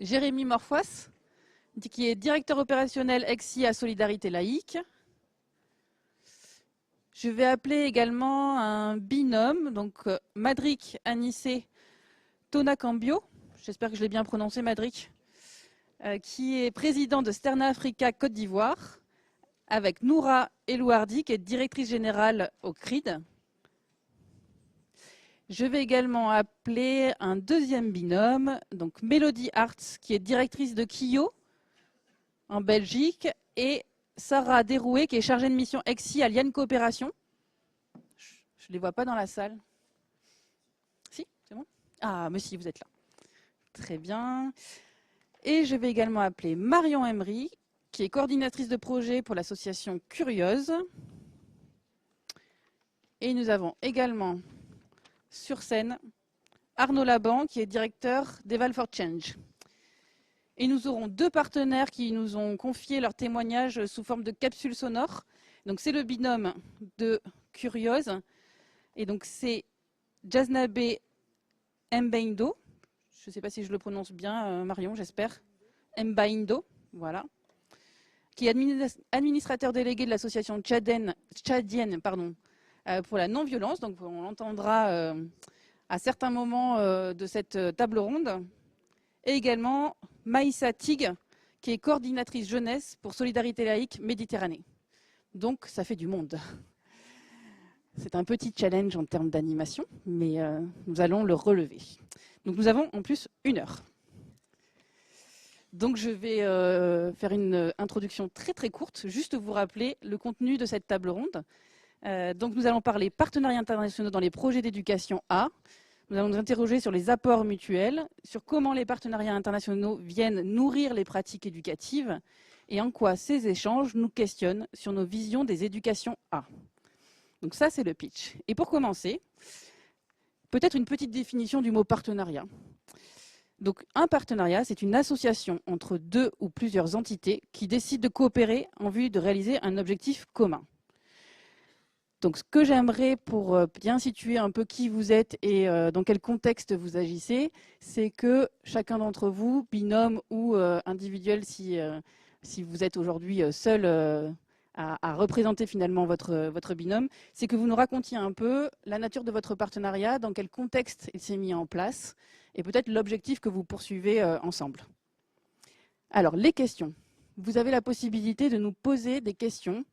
Jérémy Morfois, qui est directeur opérationnel EXI à Solidarité Laïque. Je vais appeler également un binôme, donc Madric Anissé Tonacambio, j'espère que je l'ai bien prononcé, Madric, qui est président de Sterna Africa Côte d'Ivoire, avec Noura Elouardi, qui est directrice générale au CRID. Je vais également appeler un deuxième binôme, donc Mélodie Hartz, qui est directrice de Kio en Belgique, et Sarah Derouet, qui est chargée de mission EXI à Liane Coopération. Je ne les vois pas dans la salle. Si, c'est bon? Ah, mais si, vous êtes là. Très bien. Et je vais également appeler Marion Emery, qui est coordinatrice de projet pour l'association Curieuse. Et nous avons également sur scène Arnaud Laban, qui est directeur d'Eval for Change. Et nous aurons deux partenaires qui nous ont confié leur témoignage sous forme de capsules sonores. Donc c'est le binôme de Curieuse. Et donc c'est Jaznabe Mbaindo. Je ne sais pas si je le prononce bien, Marion, j'espère. Mbaindo, voilà. Qui est administrateur délégué de l'association tchadienne pour la non-violence. Donc on l'entendra à certains moments de cette table ronde. Et également Maïssa Tig, qui est coordinatrice jeunesse pour Solidarité Laïque Méditerranée. Donc ça fait du monde. C'est un petit challenge en termes d'animation, mais nous allons le relever. Donc nous avons en plus 1 heure. Donc je vais faire une introduction très très courte, juste vous rappeler le contenu de cette table ronde. Donc nous allons parler partenariats internationaux dans les projets d'éducation A. Nous allons nous interroger sur les apports mutuels, sur comment les partenariats internationaux viennent nourrir les pratiques éducatives et en quoi ces échanges nous questionnent sur nos visions des éducations A. Donc ça, c'est le pitch. Et pour commencer, peut-être une petite définition du mot partenariat. Donc un partenariat, c'est une association entre deux ou plusieurs entités qui décident de coopérer en vue de réaliser un objectif commun. Donc ce que j'aimerais pour bien situer un peu qui vous êtes et dans quel contexte vous agissez, c'est que chacun d'entre vous, binôme ou individuel, si vous êtes aujourd'hui seul à représenter finalement votre binôme, c'est que vous nous racontiez un peu la nature de votre partenariat, dans quel contexte il s'est mis en place et peut-être l'objectif que vous poursuivez ensemble. Alors les questions. Vous avez la possibilité de nous poser des questions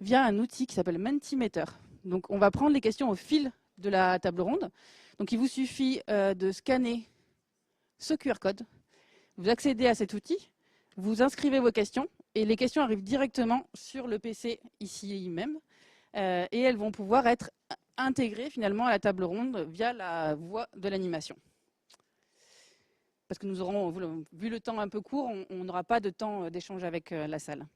via un outil qui s'appelle Mentimeter. Donc on va prendre les questions au fil de la table ronde. Donc il vous suffit de scanner ce QR code, vous accédez à cet outil, vous inscrivez vos questions et les questions arrivent directement sur le PC ici même et elles vont pouvoir être intégrées finalement à la table ronde via la voie de l'animation. Parce que nous aurons, vu le temps un peu court, on n'aura pas de temps d'échange avec la salle.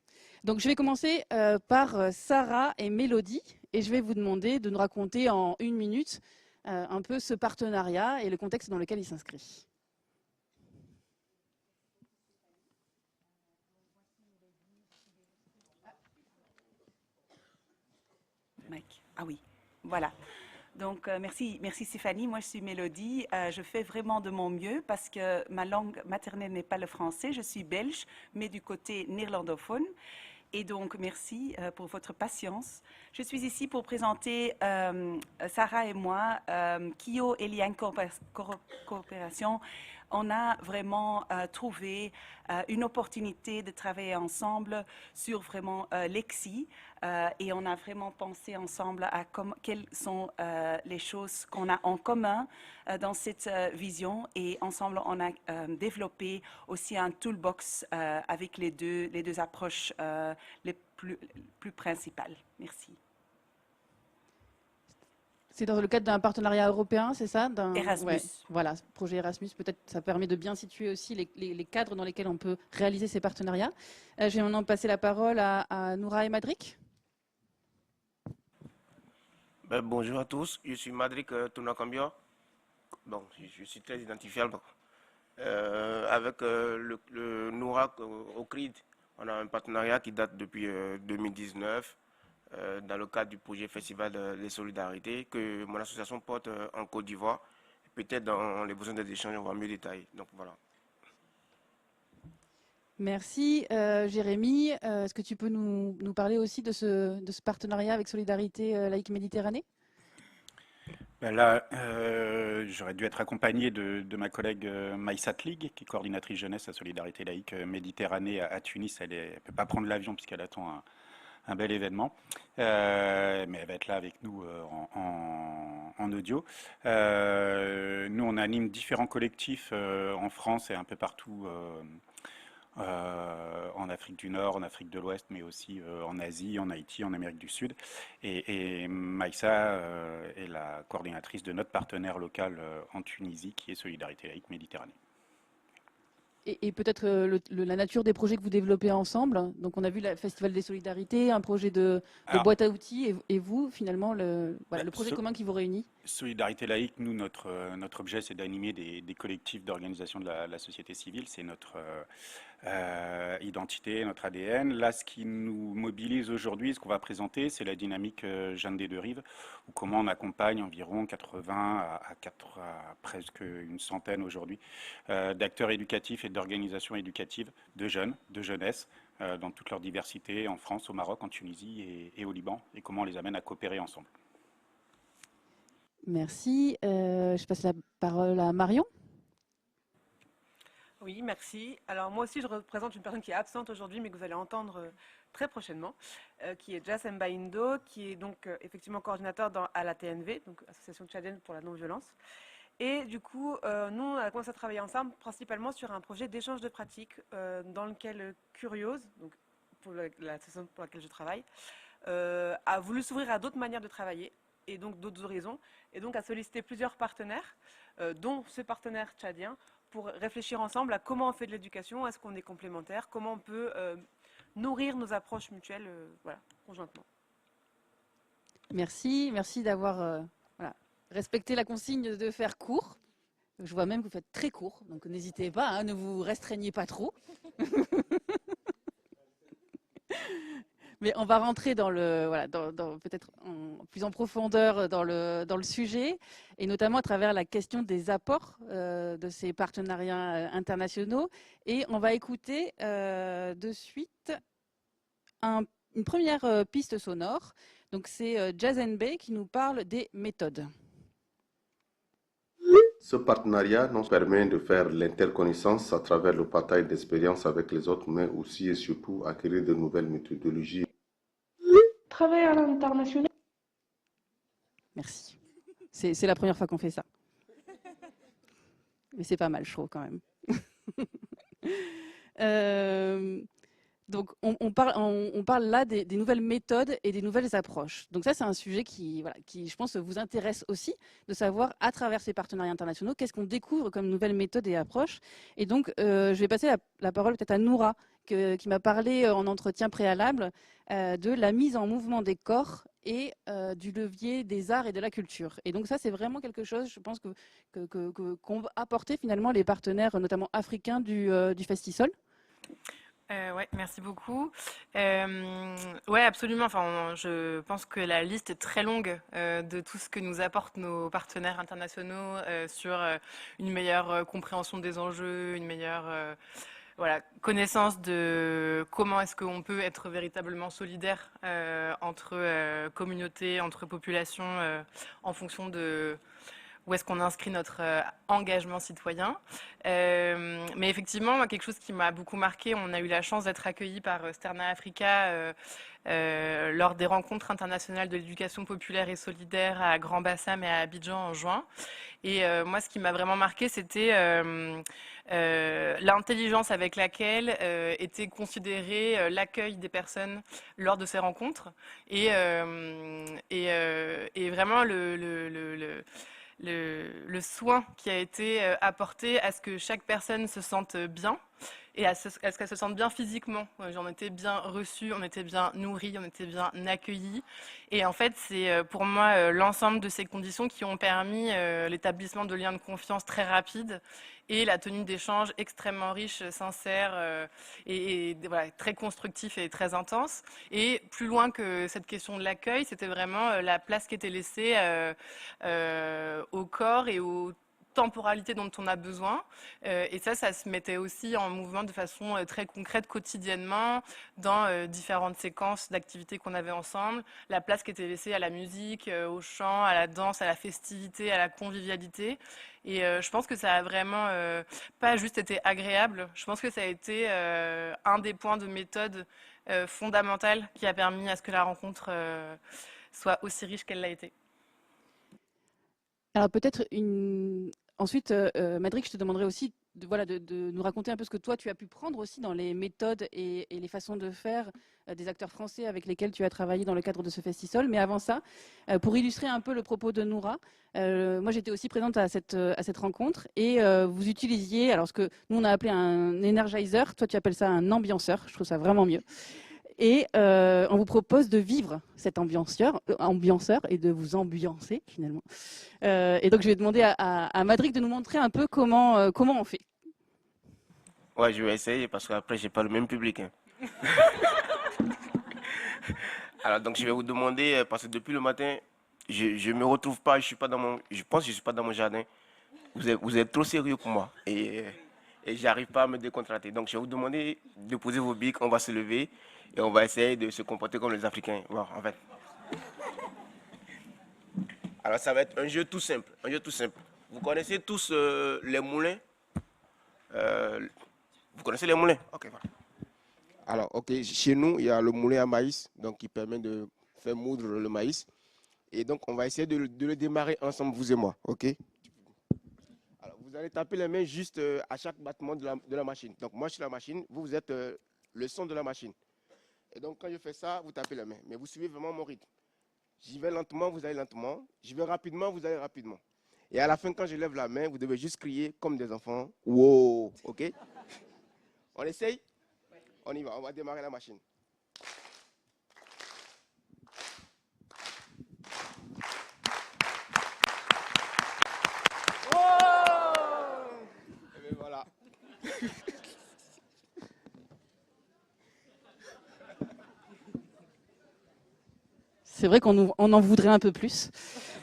Donc je vais commencer par Sarah et Mélodie, et je vais vous demander de nous raconter en 1 minute un peu ce partenariat et le contexte dans lequel il s'inscrit. Mike. Ah oui, voilà. Donc, merci Stéphanie. Moi, je suis Mélodie. Je fais vraiment de mon mieux parce que ma langue maternelle n'est pas le français. Je suis belge, mais du côté néerlandophone. Et donc, merci pour votre patience. Je suis ici pour présenter Sarah et moi, Kio et Liane Coopération. On a vraiment trouvé une opportunité de travailler ensemble sur vraiment l'EXI et on a vraiment pensé ensemble à quelles sont les choses qu'on a en commun dans cette vision et ensemble on a développé aussi un toolbox avec les deux approches les plus principales. Merci. C'est dans le cadre d'un partenariat européen, c'est ça? Erasmus. Ouais, voilà, projet Erasmus, peut-être ça permet de bien situer aussi les cadres dans lesquels on peut réaliser ces partenariats. Je vais maintenant passer la parole à Noura et Madric. Bonjour à tous, je suis Madric Tonacambio. Bon, je suis très identifiable. Avec le Noura au CRID, on a un partenariat qui date depuis 2019 dans le cadre du projet Festival des Solidarités que mon association porte en Côte d'Ivoire. Peut-être dans les besoins des échanges, on va mieux détailler. Donc voilà. Merci. Jérémy, est-ce que tu peux nous parler aussi de ce partenariat avec Solidarité Laïque Méditerranée? Ben là, j'aurais dû être accompagné de ma collègue Maïssa Tlig, qui est coordinatrice jeunesse à Solidarité Laïque Méditerranée à Tunis. Elle ne peut pas prendre l'avion puisqu'elle attend un bel événement. Mais elle va être là avec nous en audio. Nous, on anime différents collectifs en France et un peu partout en Afrique du Nord, en Afrique de l'Ouest, mais aussi en Asie, en Haïti, en Amérique du Sud. Et Maïssa est la coordinatrice de notre partenaire local en Tunisie, qui est Solidarité Laïque Méditerranée. Et peut-être la nature des projets que vous développez ensemble. Donc on a vu le Festival des Solidarités, un projet de Alors, boîte à outils, et vous, finalement, le ben, projet commun qui vous réunit. Solidarité laïque, nous, notre objet, c'est d'animer des collectifs d'organisation de la société civile. C'est notre identité, notre ADN. Là, ce qui nous mobilise aujourd'hui, ce qu'on va présenter, c'est la dynamique Jeanne des Deux Rives, où comment on accompagne environ 80 à presque une centaine aujourd'hui d'acteurs éducatifs et d'organisations éducatives de jeunes, de jeunesse, dans toute leur diversité, en France, au Maroc, en Tunisie et au Liban, et comment on les amène à coopérer ensemble. Merci. Je passe la parole à Marion. Oui, merci. Alors moi aussi, je représente une personne qui est absente aujourd'hui, mais que vous allez entendre très prochainement, qui est Jas Mbaindo, qui est donc effectivement coordinateur à la TNV, donc Association tchadienne pour la non-violence. Et du coup, nous, on a commencé à travailler ensemble principalement sur un projet d'échange de pratiques dans lequel Curiose, donc pour l'association pour laquelle je travaille, a voulu s'ouvrir à d'autres manières de travailler et donc d'autres horizons, et donc a sollicité plusieurs partenaires, dont ce partenaire tchadien, pour réfléchir ensemble à comment on fait de l'éducation, est-ce qu'on est complémentaires, comment on peut nourrir nos approches mutuelles voilà, conjointement. Merci d'avoir respecté la consigne de faire court. Je vois même que vous faites très court, donc n'hésitez pas, hein, ne vous restreignez pas trop. Mais on va rentrer dans peut-être plus en profondeur dans le sujet, et notamment à travers la question des apports de ces partenariats internationaux. Et on va écouter de suite une première piste sonore. Donc c'est Jazz Bay qui nous parle des méthodes. Ce partenariat nous permet de faire l'interconnaissance à travers le partage d'expériences avec les autres, mais aussi et surtout acquérir de nouvelles méthodologies. Travailler à l'international. Merci. C'est la première fois qu'on fait ça. Mais c'est pas mal, je trouve, quand même. Donc, on parle là des nouvelles méthodes et des nouvelles approches. Donc ça, c'est un sujet qui, je pense, vous intéresse aussi, de savoir, à travers ces partenariats internationaux, qu'est-ce qu'on découvre comme nouvelles méthodes et approches. Et donc, je vais passer la parole peut-être à Noura, qui m'a parlé en entretien préalable de la mise en mouvement des corps et du levier des arts et de la culture. Et donc ça, c'est vraiment quelque chose, je pense, qu'ont apporté finalement les partenaires, notamment africains du Festisol. Ouais, merci beaucoup. Ouais, absolument. Enfin, je pense que la liste est très longue de tout ce que nous apportent nos partenaires internationaux sur une meilleure compréhension des enjeux, une meilleure connaissance de comment est-ce qu'on peut être véritablement solidaire entre communautés, entre populations, en fonction de où est-ce qu'on inscrit notre engagement citoyen. Mais effectivement, moi, quelque chose qui m'a beaucoup marqué, on a eu la chance d'être accueillis par Sterna Africa lors des rencontres internationales de l'éducation populaire et solidaire à Grand Bassam et à Abidjan en juin. Et moi, ce qui m'a vraiment marqué, c'était l'intelligence avec laquelle était considéré l'accueil des personnes lors de ces rencontres. Et vraiment le soin qui a été apporté à ce que chaque personne se sente bien et à ce qu'elle se sente bien physiquement. On était bien reçus, on était bien nourris, on était bien accueillis. Et en fait, c'est pour moi l'ensemble de ces conditions qui ont permis l'établissement de liens de confiance très rapides et la tenue d'échanges extrêmement riches, sincères et voilà, très constructifs et très intenses. Et plus loin que cette question de l'accueil, c'était vraiment la place qui était laissée au corps et aux temporalité dont on a besoin. Et ça se mettait aussi en mouvement de façon très concrète quotidiennement dans différentes séquences d'activités qu'on avait ensemble. La place qui était laissée à la musique, au chant, à la danse, à la festivité, à la convivialité. Et je pense que ça a vraiment pas juste été agréable, je pense que ça a été un des points de méthode fondamentale qui a permis à ce que la rencontre soit aussi riche qu'elle l'a été. Alors peut-être ensuite, Madric, je te demanderai aussi de nous raconter un peu ce que toi tu as pu prendre aussi dans les méthodes et les façons de faire des acteurs français avec lesquels tu as travaillé dans le cadre de ce Festisol. Mais avant ça, pour illustrer un peu le propos de Noura, moi j'étais aussi présente à cette rencontre et vous utilisiez, alors ce que nous on a appelé un energizer, toi tu appelles ça un ambianceur, je trouve ça vraiment mieux. Et on vous propose de vivre cet ambianceur et de vous ambiancer finalement. Et donc je vais demander à Madric de nous montrer un peu comment on fait. Ouais, je vais essayer parce qu'après, j'ai pas le même public, hein. Alors, donc, je vais vous demander, parce que depuis le matin, je me retrouve pas, je pense que je suis pas dans mon jardin. Vous êtes trop sérieux pour moi et j'arrive pas à me décontracter. Donc, je vais vous demander de poser vos bics, on va se lever et on va essayer de se comporter comme les Africains. Bon, en fait. Alors, ça va être un jeu tout simple, Vous connaissez tous les moulins Vous connaissez les moulins? Ok, voilà. Alors, ok, chez nous, il y a le moulin à maïs, donc qui permet de faire moudre le maïs. Et donc, on va essayer de le démarrer ensemble, vous et moi, ok? Alors, vous allez taper les mains juste à chaque battement de la machine. Donc, moi, je suis la machine, vous êtes le son de la machine. Et donc, quand je fais ça, vous tapez les mains. Mais vous suivez vraiment mon rythme. J'y vais lentement, vous allez lentement. J'y vais rapidement, vous allez rapidement. Et à la fin, quand je lève la main, vous devez juste crier comme des enfants. Wow, ok? On essaye? On y va, on va démarrer la machine. Oh! Et bien voilà. C'est vrai qu'on en voudrait un peu plus.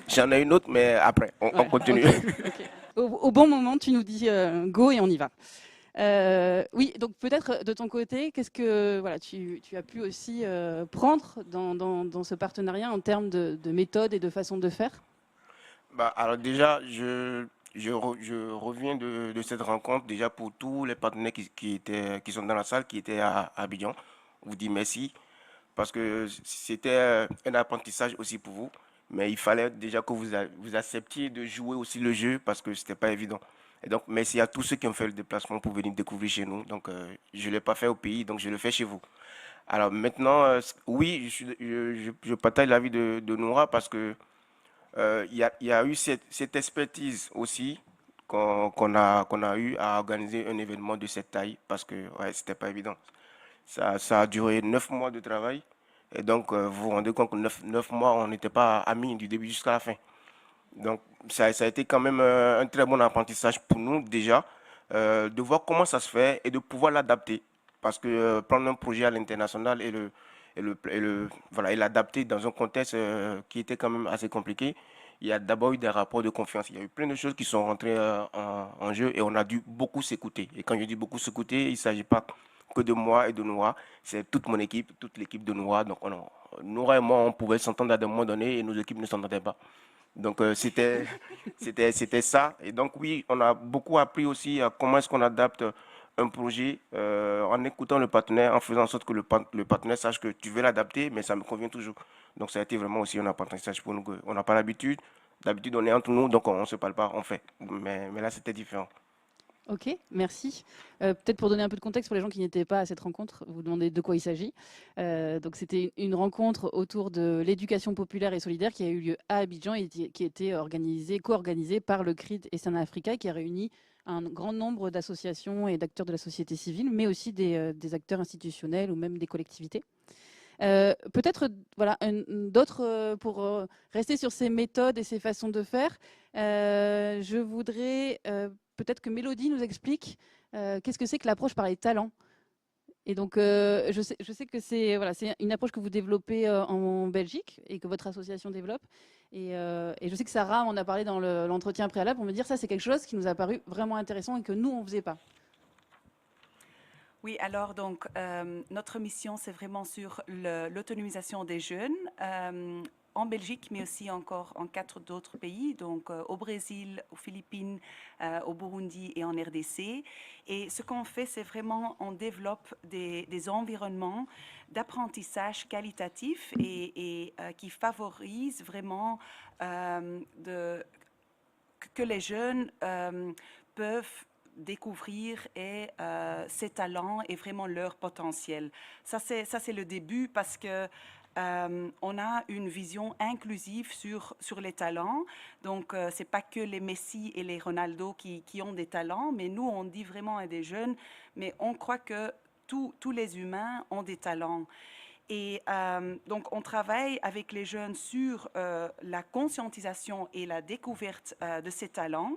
J'en ai une autre, mais après, on continue. Okay. Au bon moment, tu nous dis go et on y va. Oui, donc peut-être de ton côté, qu'est-ce que tu as pu aussi prendre dans ce partenariat en termes de méthode et de façon de faire? Alors déjà, je reviens de cette rencontre déjà pour tous les partenaires qui sont dans la salle, qui étaient à Abidjan. On vous dit merci parce que c'était un apprentissage aussi pour vous. Mais il fallait déjà que vous acceptiez de jouer aussi le jeu parce que c'était pas évident. Et donc, merci à tous ceux qui ont fait le déplacement pour venir découvrir chez nous. Donc, je ne l'ai pas fait au pays, donc je le fais chez vous. Alors maintenant, oui, je partage l'avis de Noura parce que il y a eu cette expertise aussi qu'on a eu à organiser un événement de cette taille parce que ouais, c'était pas évident. Ça a duré 9 mois de travail. Et donc, vous vous rendez compte que 9 mois, on n'était pas amis du début jusqu'à la fin. Donc, ça a été quand même un très bon apprentissage pour nous déjà, de voir comment ça se fait et de pouvoir l'adapter. Parce que prendre un projet à l'international et l'adapter dans un contexte qui était quand même assez compliqué, il y a d'abord eu des rapports de confiance. Il y a eu plein de choses qui sont rentrées en jeu et on a dû beaucoup s'écouter. Et quand je dis beaucoup s'écouter, il ne s'agit pas que de moi et de Noura, c'est toute mon équipe, toute l'équipe de Noura. Donc, Noura et moi, on pouvait s'entendre à des moments donnés et nos équipes ne s'entendaient pas. Donc, c'était ça. Et donc, oui, on a beaucoup appris aussi à comment est-ce qu'on adapte un projet en écoutant le partenaire, en faisant en sorte que le partenaire sache que tu veux l'adapter, mais ça me convient toujours. Donc, ça a été vraiment aussi un apprentissage pour nous. On n'a pas l'habitude. D'habitude, on est entre nous, donc on ne se parle pas, on fait. Mais là, c'était différent. Ok, merci. Peut-être pour donner un peu de contexte pour les gens qui n'étaient pas à cette rencontre, vous demandez de quoi il s'agit. Donc c'était une rencontre autour de l'éducation populaire et solidaire qui a eu lieu à Abidjan et qui a été co-organisée par le CRID et Sana Africa, qui a réuni un grand nombre d'associations et d'acteurs de la société civile, mais aussi des acteurs institutionnels ou même des collectivités. Peut-être d'autres pour rester sur ces méthodes et ces façons de faire. Je voudrais peut-être que Mélodie nous explique qu'est-ce que c'est que l'approche par les talents Et donc, je sais que c'est voilà, c'est une approche que vous développez en Belgique et que votre association développe. Et je sais que Sarah en a parlé dans l'entretien préalable pour me dire ça, c'est quelque chose qui nous a paru vraiment intéressant et que nous, on ne faisait pas. Oui, alors donc notre mission, c'est vraiment sur l'autonomisation des jeunes en Belgique, mais aussi encore en 4 d'autres pays, donc au Brésil, aux Philippines, au Burundi et en RDC. Et ce qu'on fait, c'est vraiment, on développe des environnements d'apprentissage qualitatif et qui favorisent vraiment que les jeunes peuvent découvrir ses talents et vraiment leur potentiel. Ça, c'est le début parce que on a une vision inclusive sur les talents. Donc, c'est pas que les Messi et les Ronaldo qui ont des talents, mais nous, on dit vraiment à des jeunes, mais on croit que tous les humains ont des talents. Et donc, on travaille avec les jeunes sur la conscientisation et la découverte de ces talents.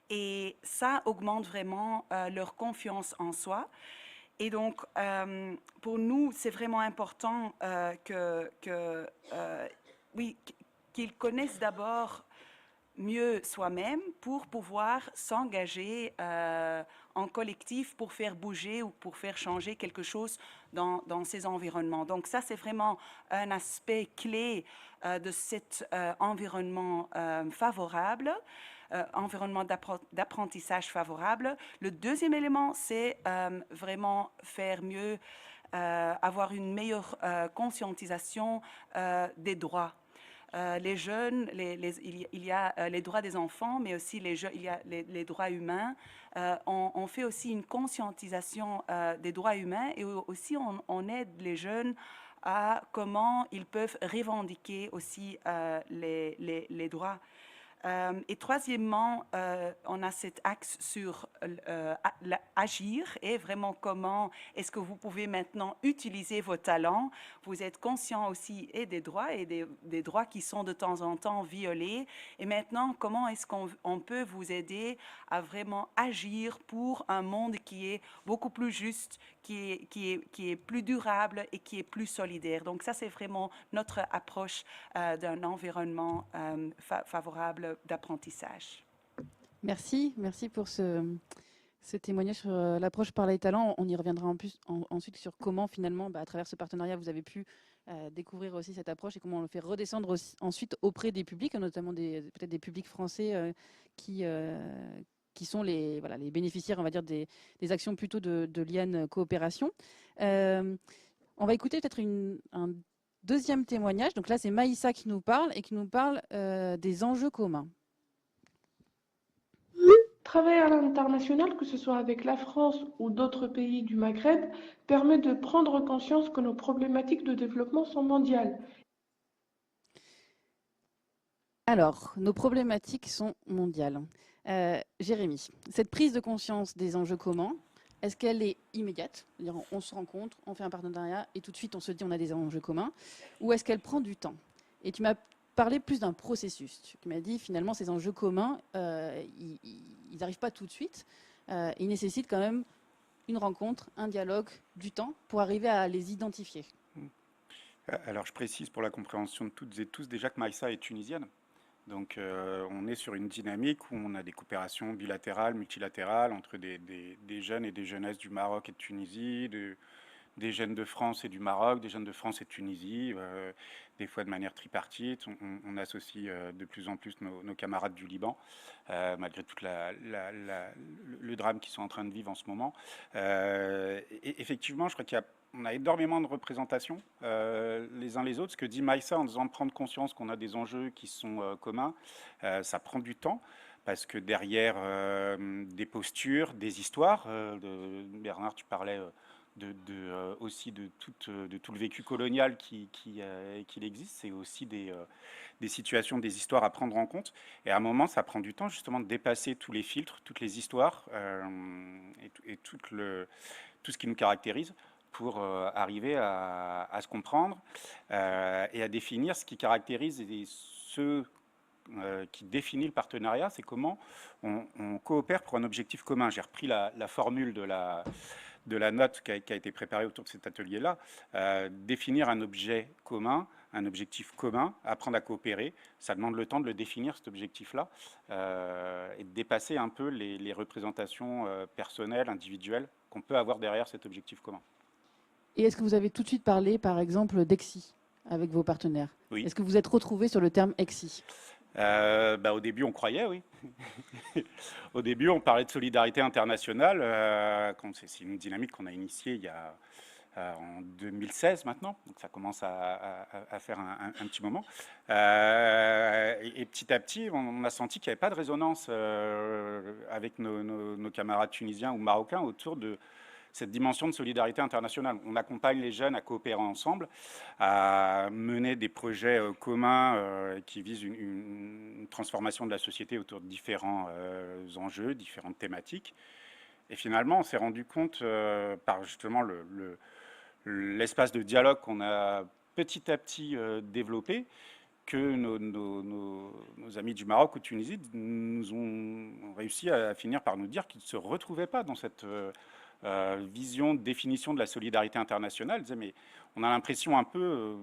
Et ça augmente vraiment leur confiance en soi. Et donc, pour nous, c'est vraiment important oui, qu'ils connaissent d'abord mieux soi-même pour pouvoir s'engager en collectif pour faire bouger ou pour faire changer quelque chose dans ces environnements. Donc ça, c'est vraiment un aspect clé de cet environnement favorable. Environnement d'apprentissage favorable. Le deuxième élément, c'est vraiment faire mieux, avoir une meilleure conscientisation des droits. Les jeunes, il y a les droits des enfants, mais aussi il y a les droits humains. On fait aussi une conscientisation des droits humains et aussi on aide les jeunes à comment ils peuvent revendiquer aussi les droits. Et troisièmement, on a cet axe sur agir et vraiment comment est-ce que vous pouvez maintenant utiliser vos talents. Vous êtes conscient aussi et des droits et des droits qui sont de temps en temps violés. Et maintenant, comment est-ce qu'on peut vous aider à vraiment agir pour un monde qui est beaucoup plus juste, qui est plus durable et qui est plus solidaire. Donc ça, c'est vraiment notre approche d'un environnement favorable d'apprentissage. Merci, merci pour ce témoignage sur l'approche par les talents. On y reviendra ensuite sur comment finalement, à travers ce partenariat, vous avez pu découvrir aussi cette approche et comment on le fait redescendre aussi, ensuite auprès des publics, notamment peut-être des publics français qui sont les bénéficiaires, on va dire, des actions plutôt de l'IAN Coopération. On va écouter peut-être un deuxième témoignage. Donc là, c'est Maïssa qui nous parle et qui nous parle des enjeux communs. Travailler à l'international, que ce soit avec la France ou d'autres pays du Maghreb, permet de prendre conscience que nos problématiques de développement sont mondiales. Alors, nos problématiques sont mondiales. Jérémy, cette prise de conscience des enjeux communs, est-ce qu'elle est immédiate? C'est-à-dire, on se rencontre, on fait un partenariat et tout de suite on se dit on a des enjeux communs, ou est-ce qu'elle prend du temps? Et tu m'as parlé plus d'un processus. Tu m'as dit finalement ces enjeux communs, ils n'arrivent pas tout de suite. Ils nécessitent quand même une rencontre, un dialogue, du temps pour arriver à les identifier. Alors je précise pour la compréhension de toutes et tous déjà que Maïssa est tunisienne. Donc on est sur une dynamique où on a des coopérations bilatérales, multilatérales entre des jeunes et des jeunesses du Maroc et de Tunisie, des jeunes de France et du Maroc, des jeunes de France et de Tunisie, des fois de manière tripartite. On associe de plus en plus nos camarades du Liban, malgré tout le drame qu'ils sont en train de vivre en ce moment. Et effectivement, je crois qu'on a énormément de représentations les uns les autres. Ce que dit Maïssa en disant de prendre conscience qu'on a des enjeux qui sont communs, ça prend du temps. Parce que derrière des postures, des histoires, Bernard, tu parlais aussi de tout le vécu colonial qu'il existe, c'est aussi des situations, des histoires à prendre en compte. Et à un moment, ça prend du temps justement de dépasser tous les filtres, toutes les histoires et tout ce qui nous caractérise pour arriver à se comprendre et à définir ce qui caractérise qui définit le partenariat, c'est comment on coopère pour un objectif commun. J'ai repris la formule de de la note qui a été préparée autour de cet atelier-là, définir un objet commun, un objectif commun, apprendre à coopérer, ça demande le temps de le définir, cet objectif-là, et de dépasser un peu les représentations personnelles, individuelles qu'on peut avoir derrière cet objectif commun. Et est-ce que vous avez tout de suite parlé, par exemple, d'EXI avec vos partenaires? Oui. Est-ce que vous êtes retrouvés sur le terme EXI? Au début, on croyait, oui. Au début, on parlait de solidarité internationale. C'est une dynamique qu'on a initiée il y a, en 2016 maintenant, donc ça commence à faire un petit moment. Et petit à petit, on a senti qu'il n'y avait pas de résonance avec nos camarades tunisiens ou marocains autour de cette dimension de solidarité internationale. On accompagne les jeunes à coopérer ensemble, à mener des projets communs qui visent une transformation de la société autour de différents enjeux, différentes thématiques. Et finalement, on s'est rendu compte, par justement l'espace de dialogue qu'on a petit à petit développé, que nos amis du Maroc ou de Tunisie nous ont réussi à finir par nous dire qu'ils ne se retrouvaient pas dans cette vision, définition de la solidarité internationale. Ils disaient, mais on a l'impression un peu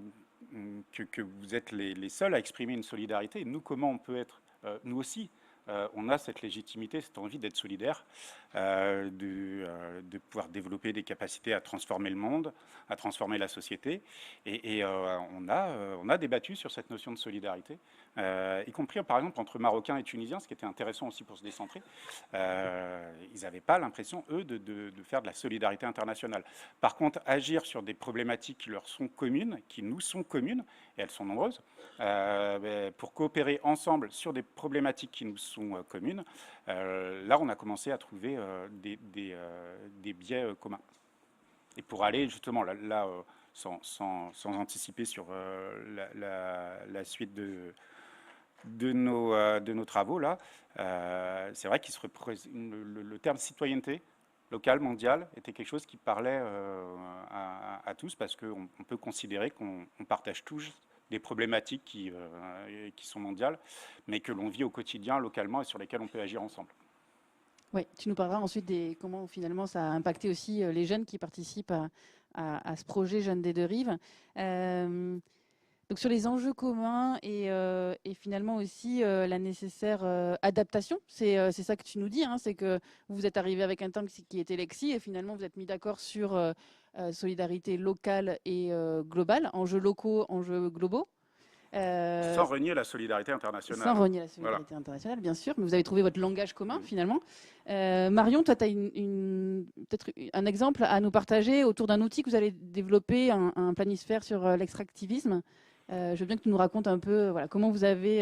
que vous êtes les seuls à exprimer une solidarité. Et nous, comment on peut être, nous aussi, on a cette légitimité, cette envie d'être solidaire, de pouvoir développer des capacités à transformer le monde, à transformer la société. Et on a débattu sur cette notion de solidarité, y compris par exemple entre Marocains et Tunisiens, ce qui était intéressant aussi pour se décentrer. Ils n'avaient pas l'impression, eux, de faire de la solidarité internationale. Par contre, agir sur des problématiques qui leur sont communes, qui nous sont communes, et elles sont nombreuses, pour coopérer ensemble sur des problématiques qui nous sont communes, là on a commencé à trouver des biais communs. Et pour aller justement là sans anticiper sur la suite de nos travaux, là, c'est vrai qu'il le terme citoyenneté locale, mondiale, était quelque chose qui parlait à tous, parce qu'on peut considérer qu'on partage tous des problématiques qui sont mondiales, mais que l'on vit au quotidien, localement, et sur lesquelles on peut agir ensemble. Oui, tu nous parleras ensuite de comment finalement ça a impacté aussi les jeunes qui participent à ce projet Jeunes des Deux Rives. Donc sur les enjeux communs et finalement aussi la nécessaire adaptation, c'est ça que tu nous dis, hein, c'est que vous êtes arrivé avec un terme qui était l'EXI et finalement vous êtes mis d'accord sur solidarité locale et globale, enjeux locaux, enjeux globaux. Sans renier la solidarité internationale. Sans renier la solidarité internationale, bien sûr, mais vous avez trouvé votre langage commun finalement. Marion, toi, tu as peut-être un exemple à nous partager autour d'un outil que vous allez développer, un planisphère sur l'extractivisme. Je veux bien que tu nous racontes un peu comment vous avez...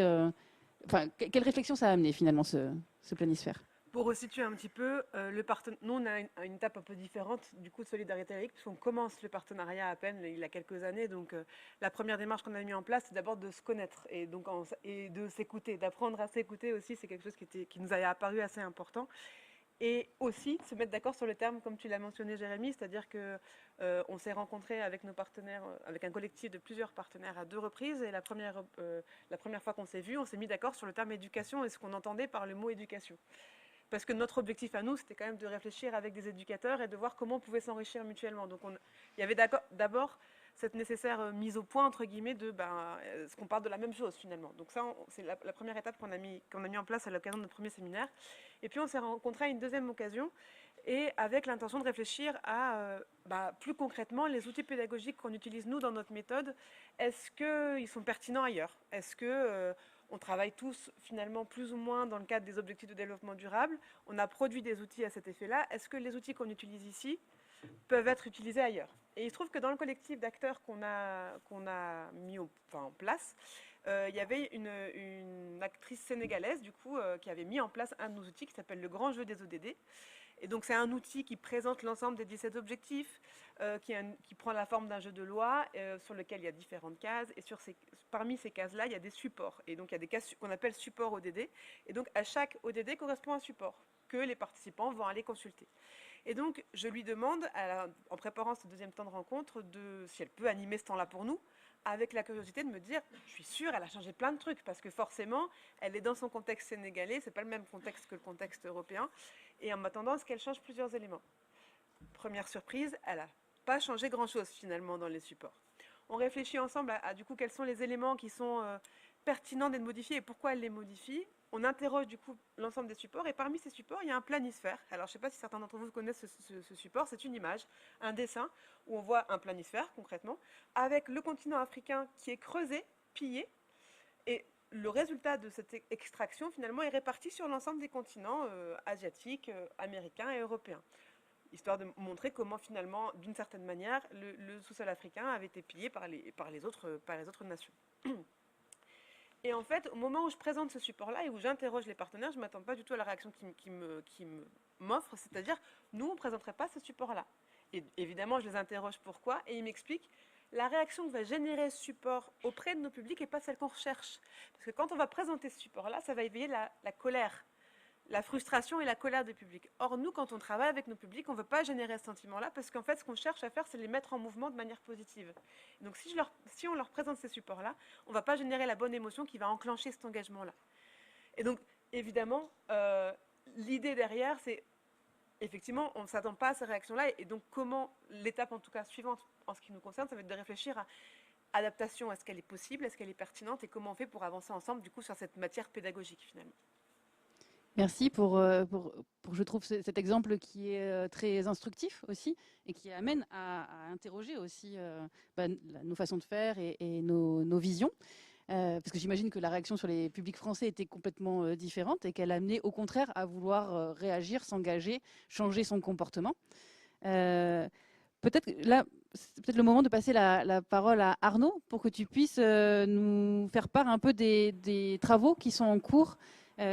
quelle réflexion ça a amené finalement ce planisphère? Pour resituer un petit peu, nous on a une étape un peu différente du coup de Solidarité Laïque, puisqu'on commence le partenariat à peine il y a quelques années. Donc la première démarche qu'on a mis en place, c'est d'abord de se connaître et de s'écouter, d'apprendre à s'écouter aussi. C'est quelque chose qui nous a apparu assez important. Et aussi se mettre d'accord sur le terme, comme tu l'as mentionné, Jérémy, c'est-à-dire que on s'est rencontrés avec nos partenaires, avec un collectif de plusieurs partenaires à 2 reprises. Et la première fois qu'on s'est vus, on s'est mis d'accord sur le terme éducation et ce qu'on entendait par le mot éducation. Parce que notre objectif à nous, c'était quand même de réfléchir avec des éducateurs et de voir comment on pouvait s'enrichir mutuellement. Donc il y avait d'abord cette nécessaire mise au point, entre guillemets, de ce qu'on parle de la même chose finalement. Donc ça, c'est la première étape qu'on a mis en place à l'occasion de notre premier séminaire. Et puis on s'est rencontrés à une deuxième occasion, et avec l'intention de réfléchir à, plus concrètement, les outils pédagogiques qu'on utilise nous dans notre méthode, est-ce qu'ils sont pertinents ailleurs? Est-ce que... on travaille tous finalement plus ou moins dans le cadre des objectifs de développement durable. On a produit des outils à cet effet-là. Est-ce que les outils qu'on utilise ici peuvent être utilisés ailleurs? Et il se trouve que dans le collectif d'acteurs qu'on a mis en place, il y avait une actrice sénégalaise du coup qui avait mis en place un de nos outils qui s'appelle le Grand Jeu des ODD. Et donc c'est un outil qui présente l'ensemble des 17 objectifs, qui prend la forme d'un jeu de loi sur lequel il y a différentes cases. Et parmi ces cases-là, il y a des supports. Et donc il y a des cases qu'on appelle supports ODD. Et donc à chaque ODD correspond un support que les participants vont aller consulter. Et donc je lui demande, en préparant ce deuxième temps de rencontre, si elle peut animer ce temps-là pour nous, avec la curiosité de me dire, je suis sûre, elle a changé plein de trucs, parce que forcément, elle est dans son contexte sénégalais, c'est pas le même contexte que le contexte européen, et en m'attendant à ce qu'elle change plusieurs éléments. première surprise, elle n'a pas changé grand-chose finalement dans les supports. On réfléchit ensemble à du coup quels sont les éléments qui sont pertinents d'être modifiés et pourquoi elle les modifie. On interroge du coup l'ensemble des supports et parmi ces supports, il y a un planisphère. Alors je ne sais pas si certains d'entre vous connaissent ce support, c'est une image, un dessin où on voit un planisphère concrètement avec le continent africain qui est creusé, pillé et le résultat de cette extraction finalement est réparti sur l'ensemble des continents asiatiques, américains et européens. Histoire de montrer comment finalement, d'une certaine manière, le sous-sol africain avait été pillé par les autres nations. Et en fait, au moment où je présente ce support-là et où j'interroge les partenaires, je ne m'attends pas du tout à la réaction qui m'offre, c'est-à-dire, nous, on ne présenterait pas ce support-là. Et évidemment, je les interroge pourquoi, et ils m'expliquent la réaction que va générer ce support auprès de nos publics n'est pas celle qu'on recherche. Parce que quand on va présenter ce support-là, ça va éveiller la colère, la frustration et la colère des publics. Or, nous, quand on travaille avec nos publics, on ne veut pas générer ce sentiment-là, parce qu'en fait, ce qu'on cherche à faire, c'est les mettre en mouvement de manière positive. Donc, si on leur présente ces supports-là, on ne va pas générer la bonne émotion qui va enclencher cet engagement-là. Et donc, évidemment, l'idée derrière, c'est, effectivement, on ne s'attend pas à ces réactions-là, et donc comment, l'étape en tout cas suivante, en ce qui nous concerne, ça va être de réfléchir à adaptation, est-ce qu'elle est possible, est-ce qu'elle est pertinente, et comment on fait pour avancer ensemble, du coup, sur cette matière pédagogique, finalement. Merci je trouve, cet exemple qui est très instructif aussi et qui amène à interroger aussi nos façons de faire et nos visions. Parce que j'imagine que la réaction sur les publics français était complètement différente et qu'elle amenait au contraire à vouloir réagir, s'engager, changer son comportement. Peut-être là, c'est peut-être le moment de passer la parole à Arnaud pour que tu puisses nous faire part un peu des travaux qui sont en cours.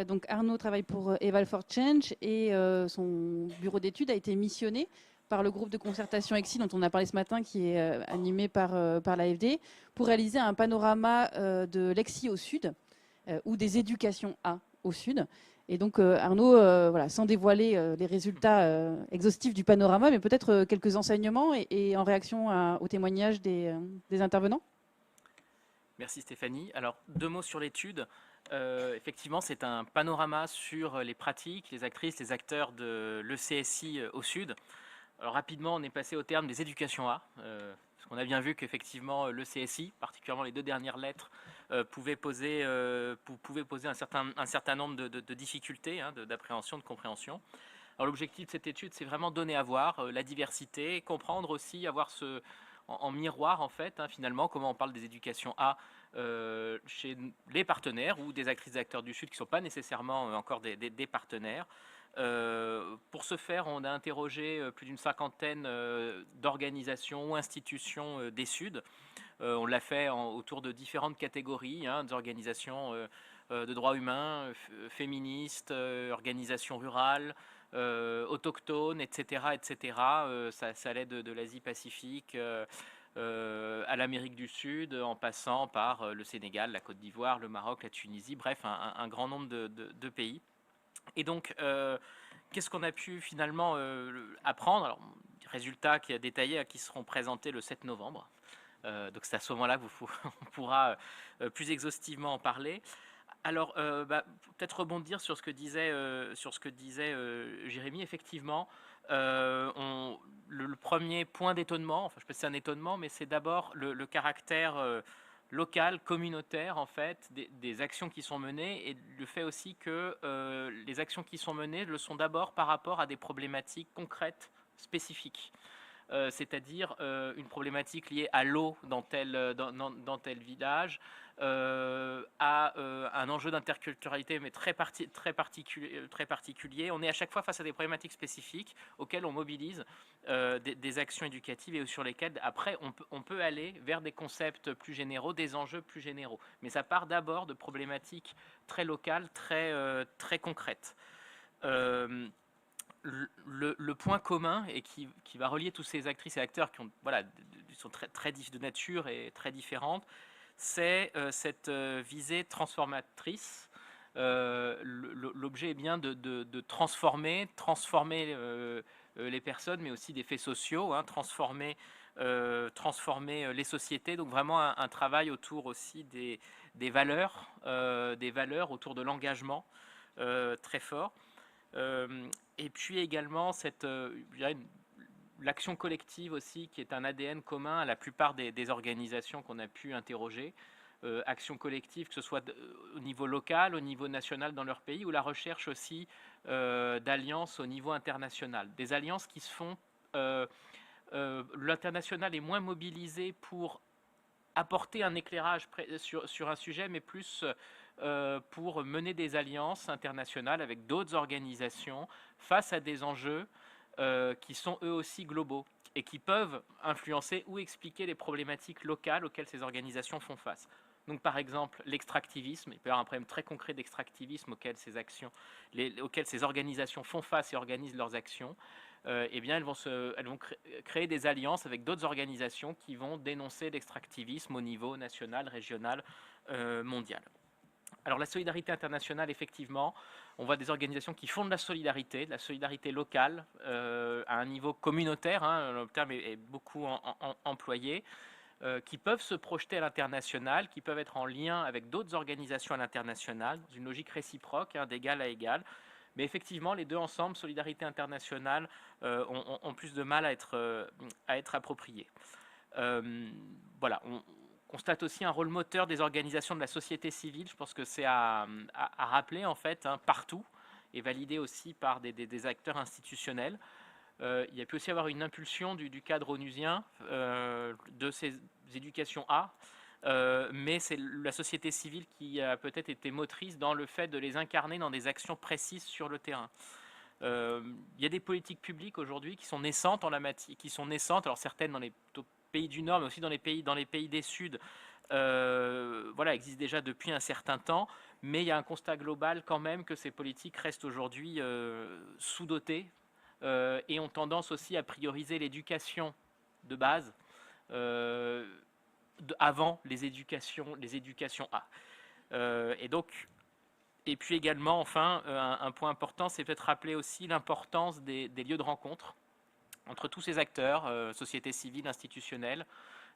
Donc Arnaud travaille pour Eval for Change et son bureau d'études a été missionné par le groupe de concertation EXI dont on a parlé ce matin, qui est animé par l'AFD, pour réaliser un panorama de l'EXI au sud ou des éducations A au sud. Et donc Arnaud, voilà, sans dévoiler les résultats exhaustifs du panorama, mais peut-être quelques enseignements et en réaction au témoignage des intervenants. Merci Stéphanie. Alors, 2 mots sur l'étude. Effectivement, c'est un panorama sur les pratiques, les actrices, les acteurs de l'ECSI au Sud. Alors, rapidement, on est passé au terme des éducations A, parce qu'on a bien vu qu'effectivement, l'ECSI, particulièrement les 2 dernières lettres, pouvait poser un certain nombre de difficultés d'appréhension, de compréhension. Alors, l'objectif de cette étude, c'est vraiment donner à voir la diversité, comprendre aussi, avoir en miroir, en fait, finalement, comment on parle des éducations A chez les partenaires ou des actrices et acteurs du Sud qui ne sont pas nécessairement encore des partenaires. Pour ce faire, on a interrogé plus d'une 50aine d'organisations ou institutions des Suds. On l'a fait autour de différentes catégories, des organisations de droits humains, féministes, organisations rurales, autochtones, etc. etc. Ça allait de l'Asie-Pacifique à l'Amérique du Sud, en passant par le Sénégal, la Côte d'Ivoire, le Maroc, la Tunisie, bref, un grand nombre de pays. Et donc, qu'est-ce qu'on a pu finalement apprendre? Alors, résultats qui a détaillés, qui seront présentés le 7 novembre. Donc c'est à ce moment-là qu'on pourra plus exhaustivement en parler. Alors, peut-être rebondir sur ce que disait Jérémy. Effectivement, le premier point d'étonnement, enfin je sais pas si c'est un étonnement, mais c'est d'abord le caractère local, communautaire en fait, des actions qui sont menées, et le fait aussi que les actions qui sont menées le sont d'abord par rapport à des problématiques concrètes, spécifiques. C'est-à-dire une problématique liée à l'eau dans tel village, à un enjeu d'interculturalité mais très particulier. On est à chaque fois face à des problématiques spécifiques auxquelles on mobilise des actions éducatives et sur lesquelles après on peut aller vers des concepts plus généraux, des enjeux plus généraux. Mais ça part d'abord de problématiques très locales, très concrètes. Le point commun et qui va relier tous ces actrices et acteurs qui sont très de nature et très différentes, c'est cette visée transformatrice. L'objet est bien de transformer les personnes, mais aussi des faits sociaux, transformer les sociétés. Donc vraiment un travail autour aussi des valeurs autour de l'engagement très fort. Et puis également l'action collective aussi, qui est un ADN commun à la plupart des organisations qu'on a pu interroger. Action collective, que ce soit au niveau local, au niveau national dans leur pays, ou la recherche aussi d'alliances au niveau international. Des alliances qui se font... l'international est moins mobilisé pour apporter un éclairage sur un sujet, mais plus pour mener des alliances internationales avec d'autres organisations face à des enjeux qui sont eux aussi globaux et qui peuvent influencer ou expliquer les problématiques locales auxquelles ces organisations font face. Donc, par exemple, l'extractivisme, il peut y avoir un problème très concret d'extractivisme auquel ces organisations font face et organisent leurs actions. Eh bien, elles vont créer des alliances avec d'autres organisations qui vont dénoncer l'extractivisme au niveau national, régional, mondial. Alors la solidarité internationale, effectivement, on voit des organisations qui font de la solidarité locale à un niveau communautaire, hein, le terme est beaucoup employé, qui peuvent se projeter à l'international, qui peuvent être en lien avec d'autres organisations à l'international, dans une logique réciproque, hein, d'égal à égal. Mais effectivement, les deux ensemble, solidarité internationale, ont plus de mal à être appropriés. Voilà, on constate aussi un rôle moteur des organisations de la société civile. Je pense que c'est à rappeler en fait, hein, partout, et validé aussi par des acteurs institutionnels. Il y a pu aussi avoir une impulsion du cadre onusien de ces éducations A, mais c'est la société civile qui a peut-être été motrice dans le fait de les incarner dans des actions précises sur le terrain. Il y a des politiques publiques aujourd'hui qui sont naissantes en la matière, alors certaines dans les pays du Nord, mais aussi dans les pays des Suds, voilà, existent déjà depuis un certain temps, mais il y a un constat global quand même que ces politiques restent aujourd'hui sous-dotées et ont tendance aussi à prioriser l'éducation de base avant les éducations A. Et puis également, enfin, un point important, c'est peut-être rappeler aussi l'importance des lieux de rencontre entre tous ces acteurs, société civile, institutionnelle,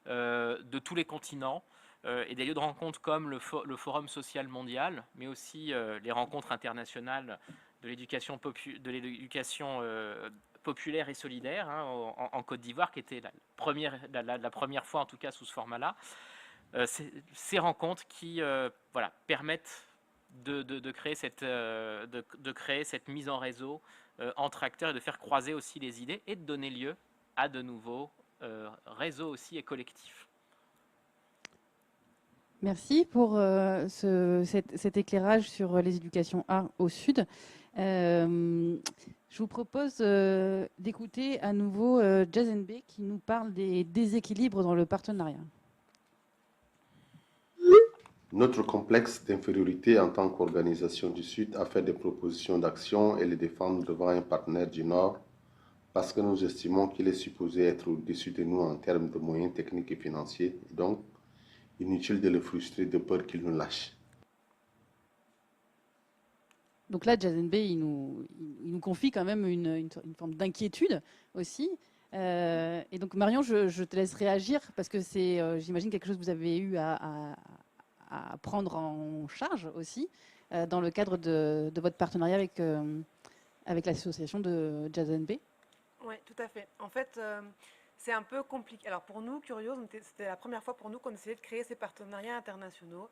de tous les continents, et des lieux de rencontre comme le Forum social mondial, mais aussi les rencontres internationales de l'éducation populaire et solidaire, hein, en Côte d'Ivoire, qui était la première fois, en tout cas, sous ce format-là. Ces rencontres qui voilà, permettent de créer cette mise en réseau entre acteurs et de faire croiser aussi les idées et de donner lieu à de nouveaux réseaux aussi et collectifs. Merci pour cet éclairage sur les éducations A au Sud. Je vous propose d'écouter à nouveau Jazen B qui nous parle des déséquilibres dans le partenariat. Notre complexe d'infériorité en tant qu'organisation du Sud a fait des propositions d'action et les défendre devant un partenaire du Nord parce que nous estimons qu'il est supposé être au-dessus de nous en termes de moyens techniques et financiers, et donc inutile de le frustrer de peur qu'il nous lâche. Donc là, Jazen B, il nous confie quand même une forme d'inquiétude aussi. Et donc Marion, je te laisse réagir parce que c'est, j'imagine, quelque chose que vous avez eu à prendre en charge aussi dans le cadre de votre partenariat avec l'association de Jazen B. Oui, tout à fait. En fait, c'est un peu compliqué. Alors pour nous, Curios, c'était la première fois pour nous qu'on essayait de créer ces partenariats internationaux.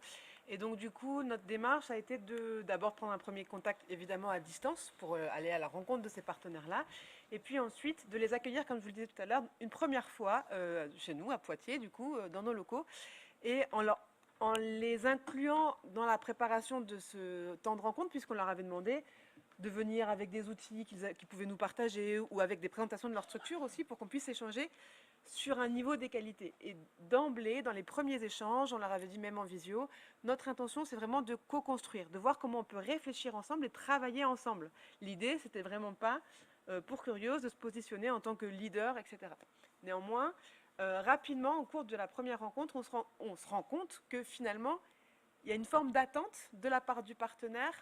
Et donc du coup, notre démarche a été d'abord prendre un premier contact, évidemment à distance, pour aller à la rencontre de ces partenaires-là. Et puis ensuite, de les accueillir, comme je vous le disais tout à l'heure, une première fois chez nous, à Poitiers, du coup, dans nos locaux. Et en les incluant dans la préparation de ce temps de rencontre, puisqu'on leur avait demandé de venir avec des outils qu'ils pouvaient nous partager ou avec des présentations de leur structure aussi pour qu'on puisse échanger sur un niveau d'égalité. Et d'emblée, dans les premiers échanges, on leur avait dit même en visio, notre intention c'est vraiment de co-construire, de voir comment on peut réfléchir ensemble et travailler ensemble. L'idée, c'était vraiment pas pour Curios de se positionner en tant que leader, etc. Néanmoins, rapidement, au cours de la première rencontre, on se rend compte que finalement, il y a une forme d'attente de la part du partenaire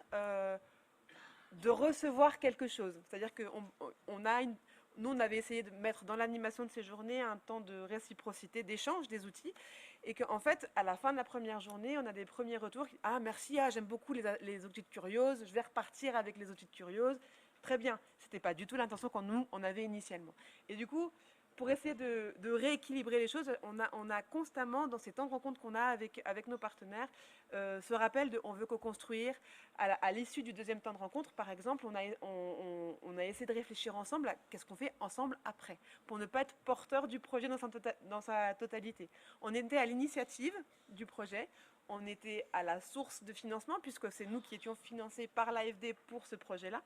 de recevoir quelque chose. C'est-à-dire que nous, on avait essayé de mettre dans l'animation de ces journées un temps de réciprocité, d'échange des outils, et qu'en fait, à la fin de la première journée, on a des premiers retours. Ah, merci, j'aime beaucoup les outils de Curios, je vais repartir avec les outils de Curios, Très bien, ce n'était pas du tout l'intention qu'on avait initialement. Et du coup, pour essayer de rééquilibrer les choses, on a constamment, dans ces temps de rencontre qu'on a avec nos partenaires, ce rappel de on veut co-construire. À l'issue du deuxième temps de rencontre, par exemple, on a essayé de réfléchir ensemble à qu'est-ce qu'on fait ensemble après, pour ne pas être porteur du projet dans sa totalité. On était à l'initiative du projet, on était à la source de financement, puisque c'est nous qui étions financés par l'AFD pour ce projet-là.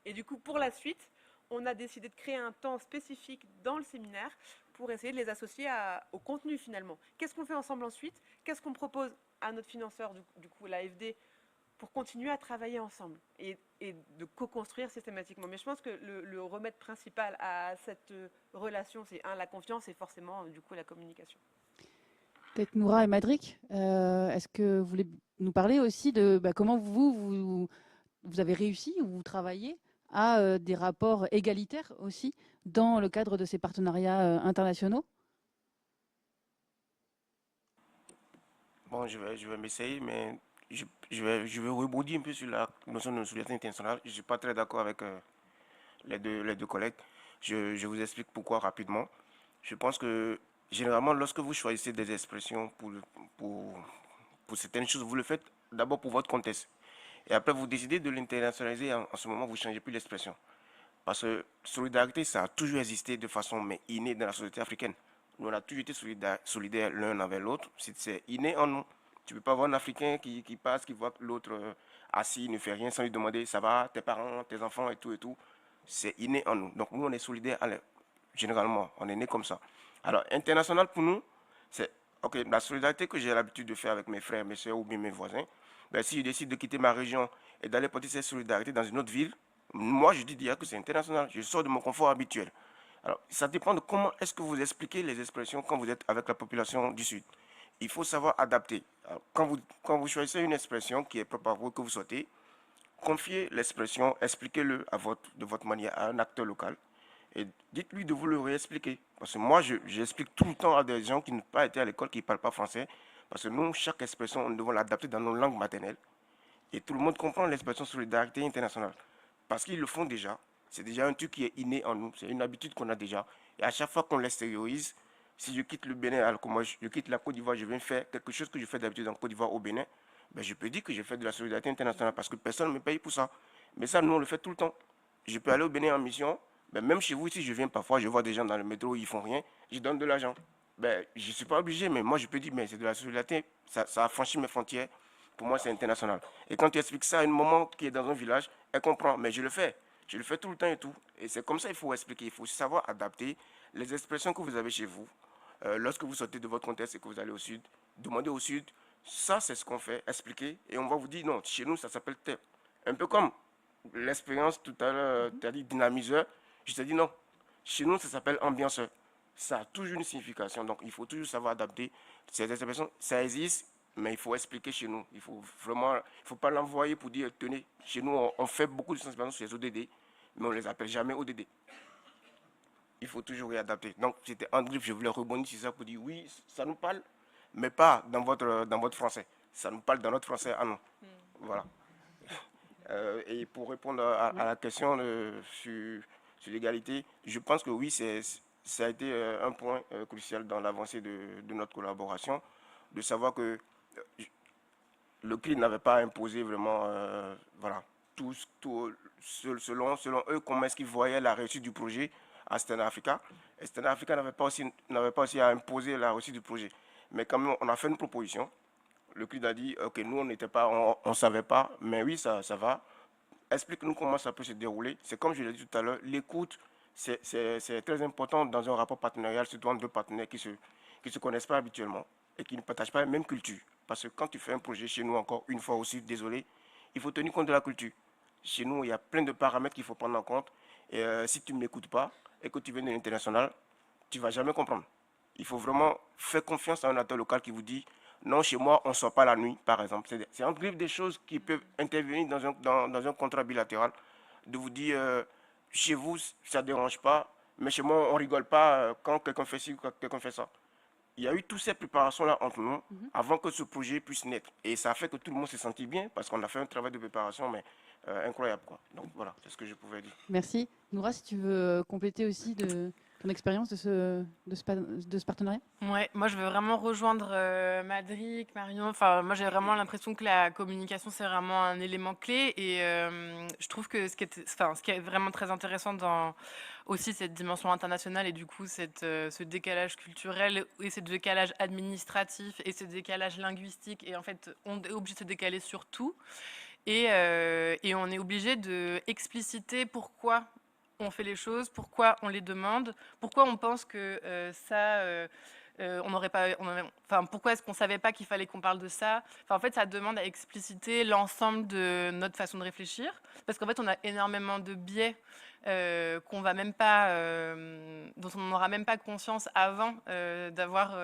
Et du coup, pour la suite, on a décidé de créer un temps spécifique dans le séminaire pour essayer de les associer au contenu finalement. Qu'est-ce qu'on fait ensemble ensuite? Qu'est-ce qu'on propose à notre financeur, du coup l'AFD, pour continuer à travailler ensemble et de co-construire systématiquement. Mais je pense que le remède principal à cette relation, c'est la confiance et forcément du coup la communication. Peut-être Noura et Madric, est-ce que vous voulez nous parler aussi de comment vous avez réussi ou vous travaillez à des rapports égalitaires aussi dans le cadre de ces partenariats internationaux? Bon, je vais m'essayer, mais je vais rebondir un peu sur la notion de solidarité internationale. Je ne suis pas très d'accord avec les deux collègues. Je vous explique pourquoi rapidement. Je pense que généralement, lorsque vous choisissez des expressions pour certaines choses, vous le faites d'abord pour votre contexte. Et après, vous décidez de l'internationaliser. En ce moment, vous ne changez plus l'expression. Parce que solidarité, ça a toujours existé de façon innée dans la société africaine. Nous, on a toujours été solidaires l'un avec l'autre. C'est inné en nous. Tu ne peux pas voir un Africain qui passe, qui voit l'autre assis, ne fait rien sans lui demander ça va, tes parents, tes enfants et tout et tout. C'est inné en nous. Donc nous, on est solidaires généralement. On est né comme ça. Alors, international pour nous, c'est la solidarité que j'ai l'habitude de faire avec mes frères, mes soeurs ou bien mes voisins. Ben, si je décide de quitter ma région et d'aller porter cette solidarité dans une autre ville, moi, je dis déjà que c'est international. Je sors de mon confort habituel. Alors, ça dépend de comment est-ce que vous expliquez les expressions quand vous êtes avec la population du Sud. Il faut savoir adapter. Alors, quand vous choisissez une expression qui est propre à vous, que vous souhaitez, confiez l'expression, expliquez-le de votre manière à un acteur local et dites-lui de vous le réexpliquer. Parce que moi, j'explique tout le temps à des gens qui n'ont pas été à l'école, qui ne parlent pas français. Parce que nous, chaque expression, nous devons l'adapter dans nos langues maternelles. Et tout le monde comprend l'expression solidarité internationale. Parce qu'ils le font déjà. C'est déjà un truc qui est inné en nous. C'est une habitude qu'on a déjà. Et à chaque fois qu'on l'extériorise, si je quitte le Bénin, alors que moi je quitte la Côte d'Ivoire, je viens faire quelque chose que je fais d'habitude en Côte d'Ivoire au Bénin, ben je peux dire que j'ai fait de la solidarité internationale parce que personne ne me paye pour ça. Mais ça, nous, on le fait tout le temps. Je peux aller au Bénin en mission. Ben, même chez vous, si je viens parfois, je vois des gens dans le métro, ils ne font rien. Je donne de l'argent. Ben, je ne suis pas obligé, mais moi, je peux dire, mais c'est de la solidarité. Ça a franchi mes frontières. Pour moi, c'est international. Et quand tu expliques ça à une maman qui est dans un village, elle comprend. Mais je le fais. Je le fais tout le temps et tout. Et c'est comme ça qu'il faut expliquer. Il faut savoir adapter les expressions que vous avez chez vous. Lorsque vous sortez de votre contexte et que vous allez au Sud, demandez au Sud, ça c'est ce qu'on fait, expliquez. Et on va vous dire, non, chez nous, ça s'appelle tel. Un peu comme l'expérience tout à l'heure, tu as dit dynamiseur. Je te dis non. Chez nous, ça s'appelle ambianceur. Ça a toujours une signification. Donc, il faut toujours savoir adapter. Ces expressions, ça existe, mais il faut expliquer chez nous. Il faut vraiment, il ne faut pas l'envoyer pour dire, tenez, chez nous, on fait beaucoup de sensibilisation sur les ODD, mais on ne les appelle jamais ODD. Il faut toujours réadapter. Donc, c'était en griffe, je voulais rebondir sur ça pour dire, oui, ça nous parle, mais pas dans votre français. Ça nous parle dans notre français à nous. Voilà. Et pour répondre à la question sur l'égalité, je pense que oui, ça a été un point crucial dans l'avancée de notre collaboration, de savoir que le CRID n'avait pas imposé vraiment, voilà, tout selon eux, comment est-ce qu'ils voyaient la réussite du projet à Stern Africa. Et Stern Africa n'avait pas aussi à imposer la réussite du projet. Mais quand même, on a fait une proposition. Le CRID a dit, ok, nous, on ne savait pas, mais oui, ça va. Explique-nous comment ça peut se dérouler. C'est comme je l'ai dit tout à l'heure, l'écoute, c'est très important dans un rapport partenarial, surtout entre deux partenaires qui se connaissent pas habituellement et qui ne partagent pas la même culture. Parce que quand tu fais un projet chez nous, encore une fois aussi, désolé, il faut tenir compte de la culture. Chez nous, il y a plein de paramètres qu'il faut prendre en compte. Et si tu ne m'écoutes pas et que tu viens de l'international, tu ne vas jamais comprendre. Il faut vraiment faire confiance à un acteur local qui vous dit non, chez moi, on ne sort pas la nuit, par exemple. C'est en griffe des choses qui peuvent intervenir dans un contrat bilatéral, de vous dire chez vous, ça ne dérange pas, mais chez moi, on ne rigole pas quand quelqu'un fait ci ou quand quelqu'un fait ça. il y a eu toutes ces préparations-là entre nous avant que ce projet puisse naître. Et ça a fait que tout le monde s'est senti bien parce qu'on a fait un travail de préparation, mais incroyable, quoi. Donc voilà, c'est ce que je pouvais dire. Merci. Noura, si tu veux compléter aussi de ton expérience de ce partenariat. Ouais, moi je veux vraiment rejoindre Madric, Marion. Enfin, moi j'ai vraiment l'impression que la communication c'est vraiment un élément clé et je trouve que ce qui est vraiment très intéressant dans aussi cette dimension internationale et du coup ce décalage culturel et ce décalage administratif et ce décalage linguistique et en fait on est obligé de se décaler sur tout et on est obligé de expliciter pourquoi on fait les choses, pourquoi on les demande, pourquoi on pense que on n'aurait pas, enfin, pourquoi est-ce qu'on savait pas qu'il fallait qu'on parle de ça. Enfin, en fait, ça demande à expliciter l'ensemble de notre façon de réfléchir, parce qu'en fait, on a énormément de biais qu'on va même pas, dont on n'aura même pas conscience avant d'avoir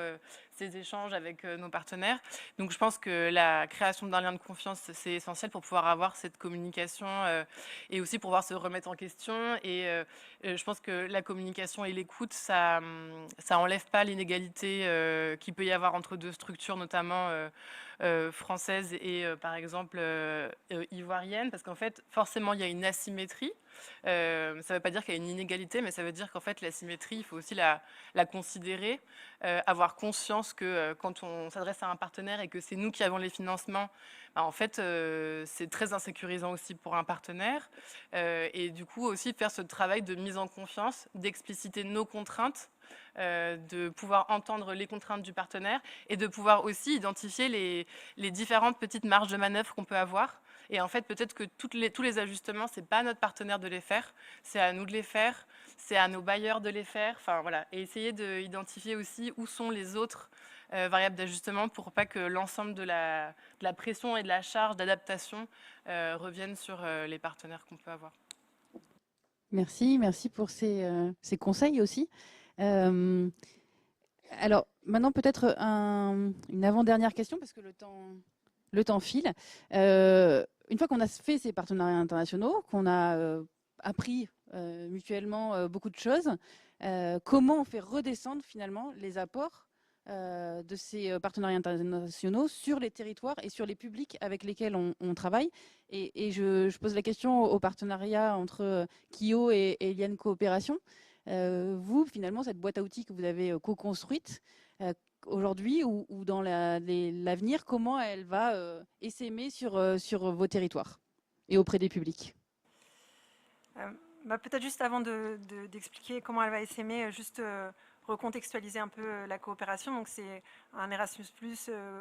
ces échanges avec nos partenaires. Donc, je pense que la création d'un lien de confiance, c'est essentiel pour pouvoir avoir cette communication et aussi pour pouvoir se remettre en question. Et je pense que la communication et l'écoute, ça enlève pas l'inégalité qu'il peut y avoir entre deux structures, notamment françaises et par exemple ivoirienne, parce qu'en fait, forcément, il y a une asymétrie. Ça ne veut pas dire qu'il y a une inégalité, mais ça veut dire qu'en fait, l'asymétrie, il faut aussi la considérer, avoir conscience que quand on s'adresse à un partenaire et que c'est nous qui avons les financements, bah, en fait, c'est très insécurisant aussi pour un partenaire. Et du coup, aussi faire ce travail de mise en confiance, d'expliciter nos contraintes, de pouvoir entendre les contraintes du partenaire et de pouvoir aussi identifier les différentes petites marges de manœuvre qu'on peut avoir. Et en fait, peut-être que tous les ajustements, c'est pas à notre partenaire de les faire, c'est à nous de les faire, c'est à nos bailleurs de les faire. Enfin voilà, et essayer d'identifier aussi où sont les autres variables d'ajustement pour pas que l'ensemble de la pression et de la charge d'adaptation reviennent sur les partenaires qu'on peut avoir. Merci pour ces conseils aussi. Alors maintenant peut-être une avant-dernière question parce que le temps file. Une fois qu'on a fait ces partenariats internationaux, qu'on a appris mutuellement beaucoup de choses, comment on fait redescendre finalement les apports de ces partenariats internationaux sur les territoires et sur les publics avec lesquels on travaille. Et je pose la question au partenariat entre KIO et Eliane Coopération. Vous, finalement, cette boîte à outils que vous avez co-construite aujourd'hui ou dans l'avenir, comment elle va essaimer sur vos territoires et auprès des publics? Peut-être juste avant d'expliquer comment elle va essaimer, juste recontextualiser un peu la coopération. Donc c'est un Erasmus+,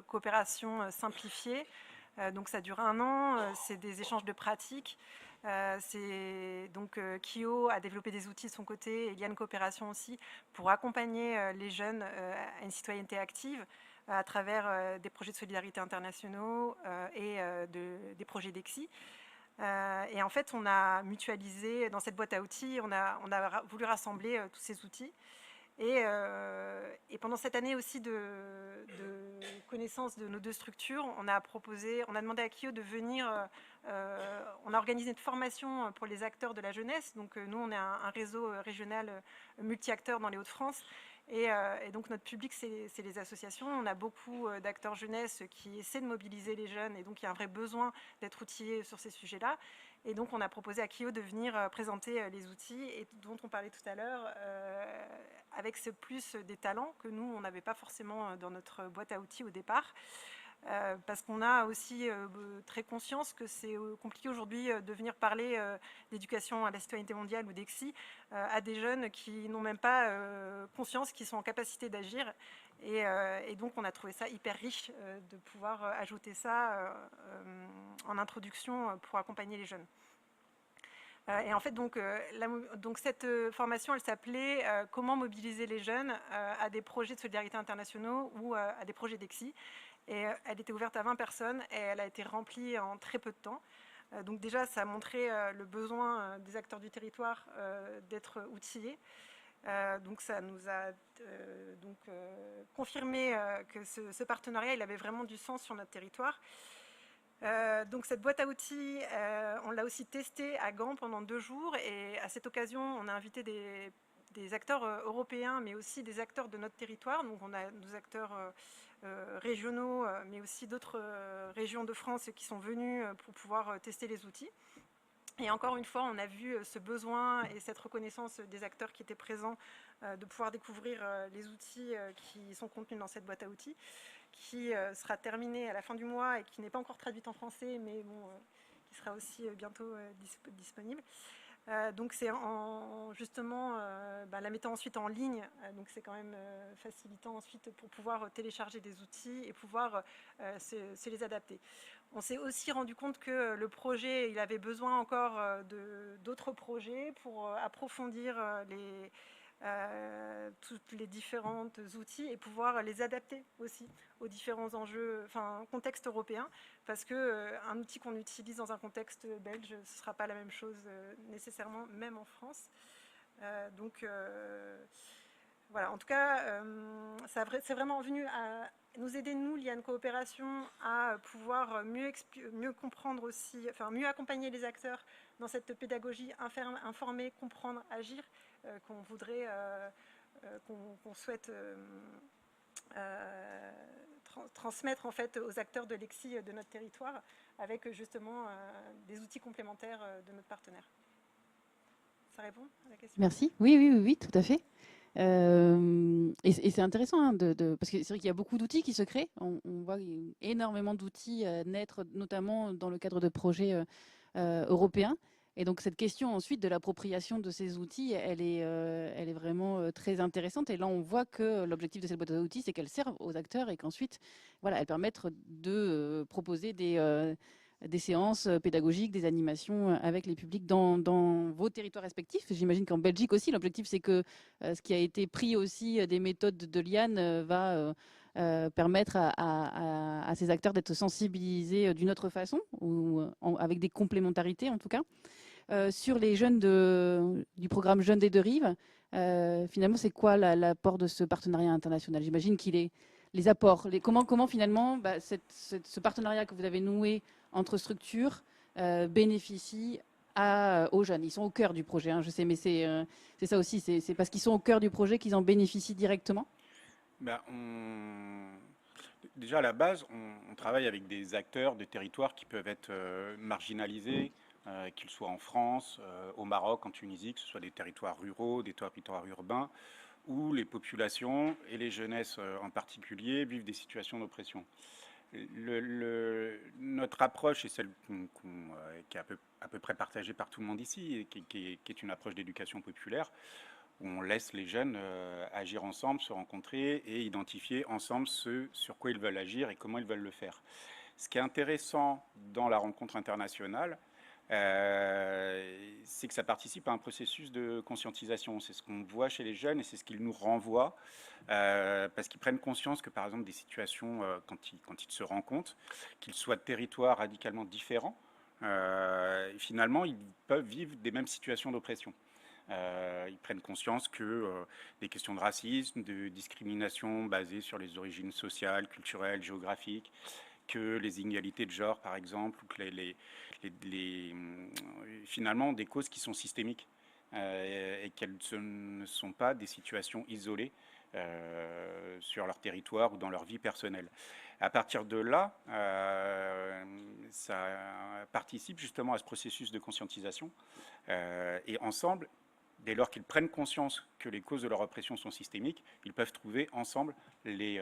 coopération simplifiée. Donc ça dure 1 an, c'est des échanges de pratiques. Donc KIO a développé des outils de son côté, et Eliane Coopération aussi, pour accompagner les jeunes à une citoyenneté active à travers des projets de solidarité internationaux et des projets d'EXI. Et en fait, on a mutualisé dans cette boîte à outils, on a voulu rassembler tous ces outils. Et pendant cette année aussi de connaissance de nos deux structures, on a demandé à KIO de venir, on a organisé une formation pour les acteurs de la jeunesse. Donc nous, on est un réseau régional multi-acteurs dans les Hauts-de-France. Et donc notre public, c'est les associations. On a beaucoup d'acteurs jeunesse qui essaient de mobiliser les jeunes et donc il y a un vrai besoin d'être outillés sur ces sujets-là. Et donc on a proposé à KIO de venir présenter les outils et dont on parlait tout à l'heure, avec ce plus des talents que nous, on n'avait pas forcément dans notre boîte à outils au départ. Parce qu'on a aussi très conscience que c'est compliqué aujourd'hui de venir parler d'éducation à la citoyenneté mondiale ou d'EXI à des jeunes qui n'ont même pas conscience qu'ils sont en capacité d'agir. Et donc on a trouvé ça hyper riche de pouvoir ajouter ça en introduction pour accompagner les jeunes. Et en fait, donc cette formation, elle s'appelait « Comment mobiliser les jeunes à des projets de solidarité internationaux ou à des projets d'EXI ». Et elle était ouverte à 20 personnes et elle a été remplie en très peu de temps. Donc déjà, ça a montré le besoin des acteurs du territoire d'être outillés. Donc ça nous a confirmé que ce partenariat, il avait vraiment du sens sur notre territoire. Donc cette boîte à outils, on l'a aussi testée à Gand pendant 2 jours. Et à cette occasion, on a invité des acteurs européens, mais aussi des acteurs de notre territoire. Donc on a nos acteurs régionaux, mais aussi d'autres régions de France qui sont venus pour pouvoir tester les outils. Et encore une fois, on a vu ce besoin et cette reconnaissance des acteurs qui étaient présents de pouvoir découvrir les outils qui sont contenus dans cette boîte à outils, qui sera terminée à la fin du mois et qui n'est pas encore traduite en français, mais bon, qui sera aussi bientôt disponible. Donc c'est justement la mettant ensuite en ligne, donc c'est quand même facilitant ensuite pour pouvoir télécharger des outils et pouvoir se les adapter. On s'est aussi rendu compte que le projet, il avait besoin encore d'autres projets pour approfondir tous les différents outils et pouvoir les adapter aussi aux différents enjeux, enfin contexte européen, parce qu'un outil qu'on utilise dans un contexte belge, ce ne sera pas la même chose nécessairement, même en France. Donc voilà, en tout cas, c'est vraiment venu à nous aider, nous, l'IAN Coopération, à pouvoir mieux comprendre aussi, enfin mieux accompagner les acteurs dans cette pédagogie informer, comprendre, agir, qu'on voudrait, qu'on souhaite transmettre en fait aux acteurs de l'EXI de notre territoire, avec justement des outils complémentaires de notre partenaire. Ça répond à la question? Merci. Oui, tout à fait. Et c'est intéressant parce que c'est vrai qu'il y a beaucoup d'outils qui se créent. On voit énormément d'outils naître, notamment dans le cadre de projets européens. Et donc cette question ensuite de l'appropriation de ces outils, elle est vraiment très intéressante. Et là, on voit que l'objectif de cette boîte à outils, c'est qu'elle serve aux acteurs et qu'ensuite, voilà, elles permettent de proposer des séances pédagogiques, des animations avec les publics dans vos territoires respectifs. J'imagine qu'en Belgique aussi, l'objectif, c'est que ce qui a été pris aussi des méthodes de l'IAN va permettre à ces acteurs d'être sensibilisés d'une autre façon, ou avec des complémentarités en tout cas. Sur les jeunes du programme Jeunes des Deux Rives, finalement, c'est quoi l'apport de ce partenariat international? J'imagine qu'il est les apports, comment finalement ce partenariat que vous avez noué entre structures bénéficie aux jeunes. Ils sont au cœur du projet, hein, je sais, mais c'est ça aussi, c'est parce qu'ils sont au cœur du projet qu'ils en bénéficient directement? Déjà, à la base, on travaille avec des acteurs de territoires qui peuvent être marginalisés, qu'ils soient en France, au Maroc, en Tunisie, que ce soit des territoires ruraux, des territoires urbains, où les populations, et les jeunesses en particulier, vivent des situations d'oppression. Notre approche est celle qui est à peu près partagée par tout le monde ici, et qui est une approche d'éducation populaire, où on laisse les jeunes agir ensemble, se rencontrer et identifier ensemble ce sur quoi ils veulent agir et comment ils veulent le faire. Ce qui est intéressant dans la rencontre internationale, c'est que ça participe à un processus de conscientisation. C'est ce qu'on voit chez les jeunes et c'est ce qu'ils nous renvoient, parce qu'ils prennent conscience que, par exemple, des situations, quand ils se rendent compte, qu'ils soient de territoires radicalement différents, finalement, ils peuvent vivre des mêmes situations d'oppression. Ils prennent conscience que des questions de racisme, de discrimination basées sur les origines sociales, culturelles, géographiques, que les inégalités de genre, par exemple, ou que finalement des causes qui sont systémiques et qu'elles ne sont pas des situations isolées sur leur territoire ou dans leur vie personnelle. À partir de là, ça participe justement à ce processus de conscientisation et ensemble, dès lors qu'ils prennent conscience que les causes de leur oppression sont systémiques, ils peuvent trouver ensemble les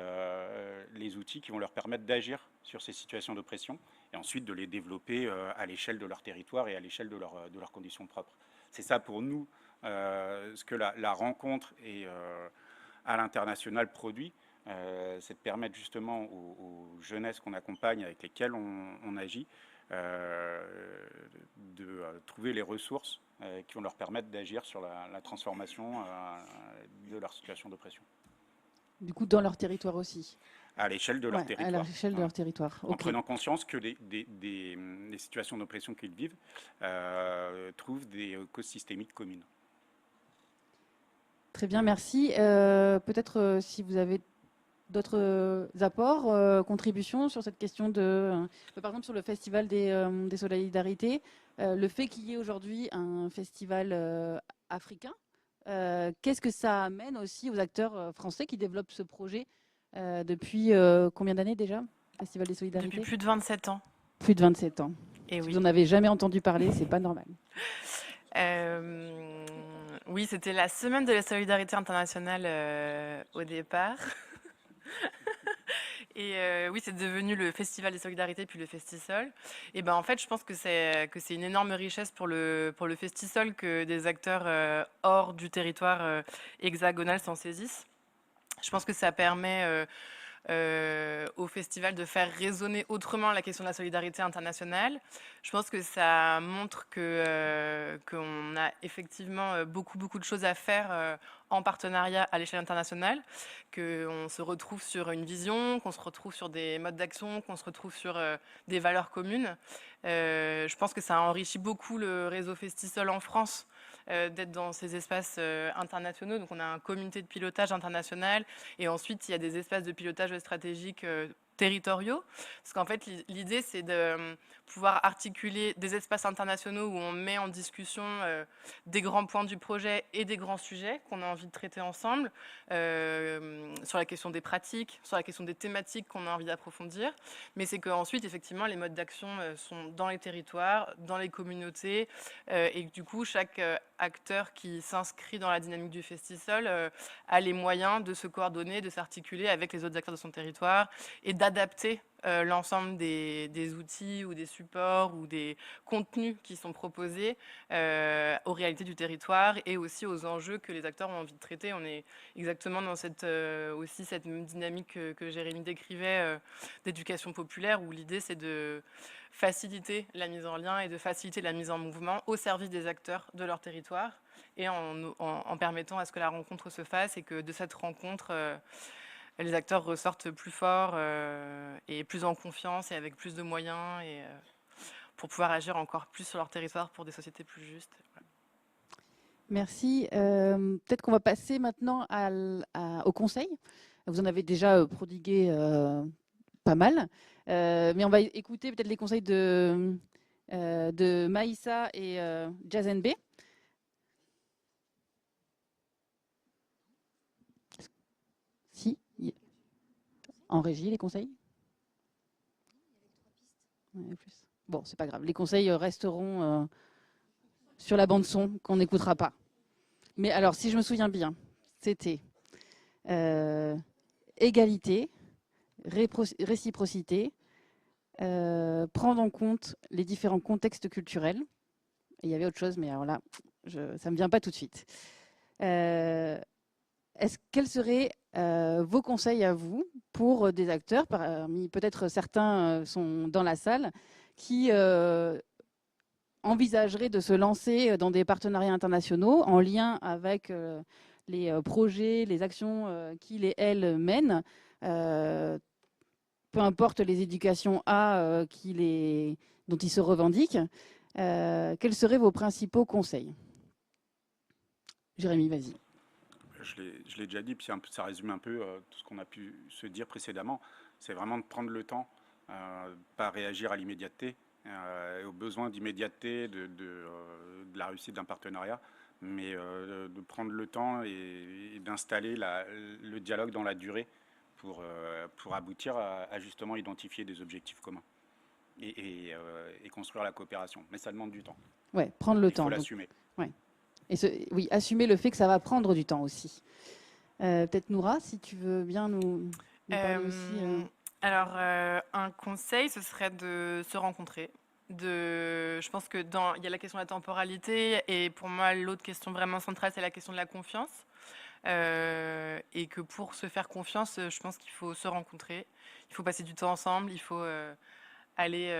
outils qui vont leur permettre d'agir sur ces situations d'oppression et ensuite de les développer à l'échelle de leur territoire et à l'échelle de leurs conditions propres. C'est ça pour nous ce que la rencontre et, à l'international produit, c'est de permettre justement aux jeunesses qu'on accompagne, avec lesquelles on agit, de trouver les ressources qui vont leur permettre d'agir sur la transformation de leur situation d'oppression. Du coup, dans leur territoire aussi? À l'échelle de leur territoire. À l'échelle de leur territoire. En prenant conscience que les situations d'oppression qu'ils vivent trouvent des causes systémiques communes. Très bien, merci. Peut-être si vous avez d'autres apports, contributions sur cette question par exemple sur le festival des solidarités, le fait qu'il y ait aujourd'hui un festival africain, Qu'est-ce que ça amène aussi aux acteurs français qui développent ce projet depuis combien d'années déjà, Festival des Solidarités? Depuis plus de 27 ans. Plus de 27 ans. Et Si oui. vous n'en avez jamais entendu parler, c'est pas normal. Oui, c'était la semaine de la solidarité internationale au départ. Et oui, c'est devenu le Festival des Solidarités, puis le Festisol. Et ben en fait, je pense que c'est une énorme richesse pour le Festisol que des acteurs hors du territoire hexagonal s'en saisissent. Je pense que ça permet au festival de faire résonner autrement la question de la solidarité internationale. Je pense que ça montre qu'on a effectivement beaucoup de choses à faire en partenariat à l'échelle internationale, qu'on se retrouve sur une vision, qu'on se retrouve sur des modes d'action, qu'on se retrouve sur des valeurs communes. Je pense que ça enrichit beaucoup le réseau Festisol en France d'être dans ces espaces internationaux. Donc on a un comité de pilotage international et ensuite il y a des espaces de pilotage stratégique territoriaux. Parce qu'en fait l'idée c'est de pouvoir articuler des espaces internationaux où on met en discussion des grands points du projet et des grands sujets qu'on a envie de traiter ensemble, sur la question des pratiques, sur la question des thématiques qu'on a envie d'approfondir. Mais c'est qu'ensuite, effectivement, les modes d'action sont dans les territoires, dans les communautés, et que du coup, chaque acteur qui s'inscrit dans la dynamique du Festisol a les moyens de se coordonner, de s'articuler avec les autres acteurs de son territoire et d'adapter l'ensemble des outils ou des supports ou des contenus qui sont proposés aux réalités du territoire et aussi aux enjeux que les acteurs ont envie de traiter. On est exactement dans cette même dynamique que Jérémy décrivait d'éducation populaire, où l'idée c'est de faciliter la mise en lien et de faciliter la mise en mouvement au service des acteurs de leur territoire et en permettant à ce que la rencontre se fasse et que de cette rencontre les acteurs ressortent plus forts et plus en confiance et avec plus de moyens et, pour pouvoir agir encore plus sur leur territoire pour des sociétés plus justes. Voilà. Merci. Peut-être qu'on va passer maintenant au conseil. Vous en avez déjà prodigué pas mal, mais on va écouter peut-être les conseils de Maïssa et Jazen B. Si, en régie, les conseils. Plus. Bon, c'est pas grave. Les conseils resteront sur la bande son qu'on n'écoutera pas. Mais alors, si je me souviens bien, c'était égalité, réciprocité, prendre en compte les différents contextes culturels. Et il y avait autre chose, mais alors là, ça ne me vient pas tout de suite. Quels seraient vos conseils à vous pour des acteurs, parmi peut-être certains sont dans la salle, qui envisageraient de se lancer dans des partenariats internationaux en lien avec les projets, les actions qu'ils et elles mènent, peu importe les éducations dont ils se revendiquent. Quels seraient vos principaux conseils? Jérémy, vas-y. Je l'ai déjà dit, puis ça résume un peu tout ce qu'on a pu se dire précédemment. C'est vraiment de prendre le temps, pas réagir à l'immédiateté, aux besoins d'immédiateté de la réussite d'un partenariat, mais de prendre le temps et d'installer le dialogue dans la durée pour aboutir à justement identifier des objectifs communs et construire la coopération. Mais ça demande du temps. Ouais, prendre le temps. Il faut l'assumer. Ouais. Oui, assumer le fait que ça va prendre du temps aussi. Peut-être Noura, si tu veux bien nous parler aussi. Alors, un conseil, ce serait de se rencontrer. Je pense que il y a la question de la temporalité et pour moi, l'autre question vraiment centrale, c'est la question de la confiance. Et que pour se faire confiance, je pense qu'il faut se rencontrer. Il faut passer du temps ensemble, il faut aller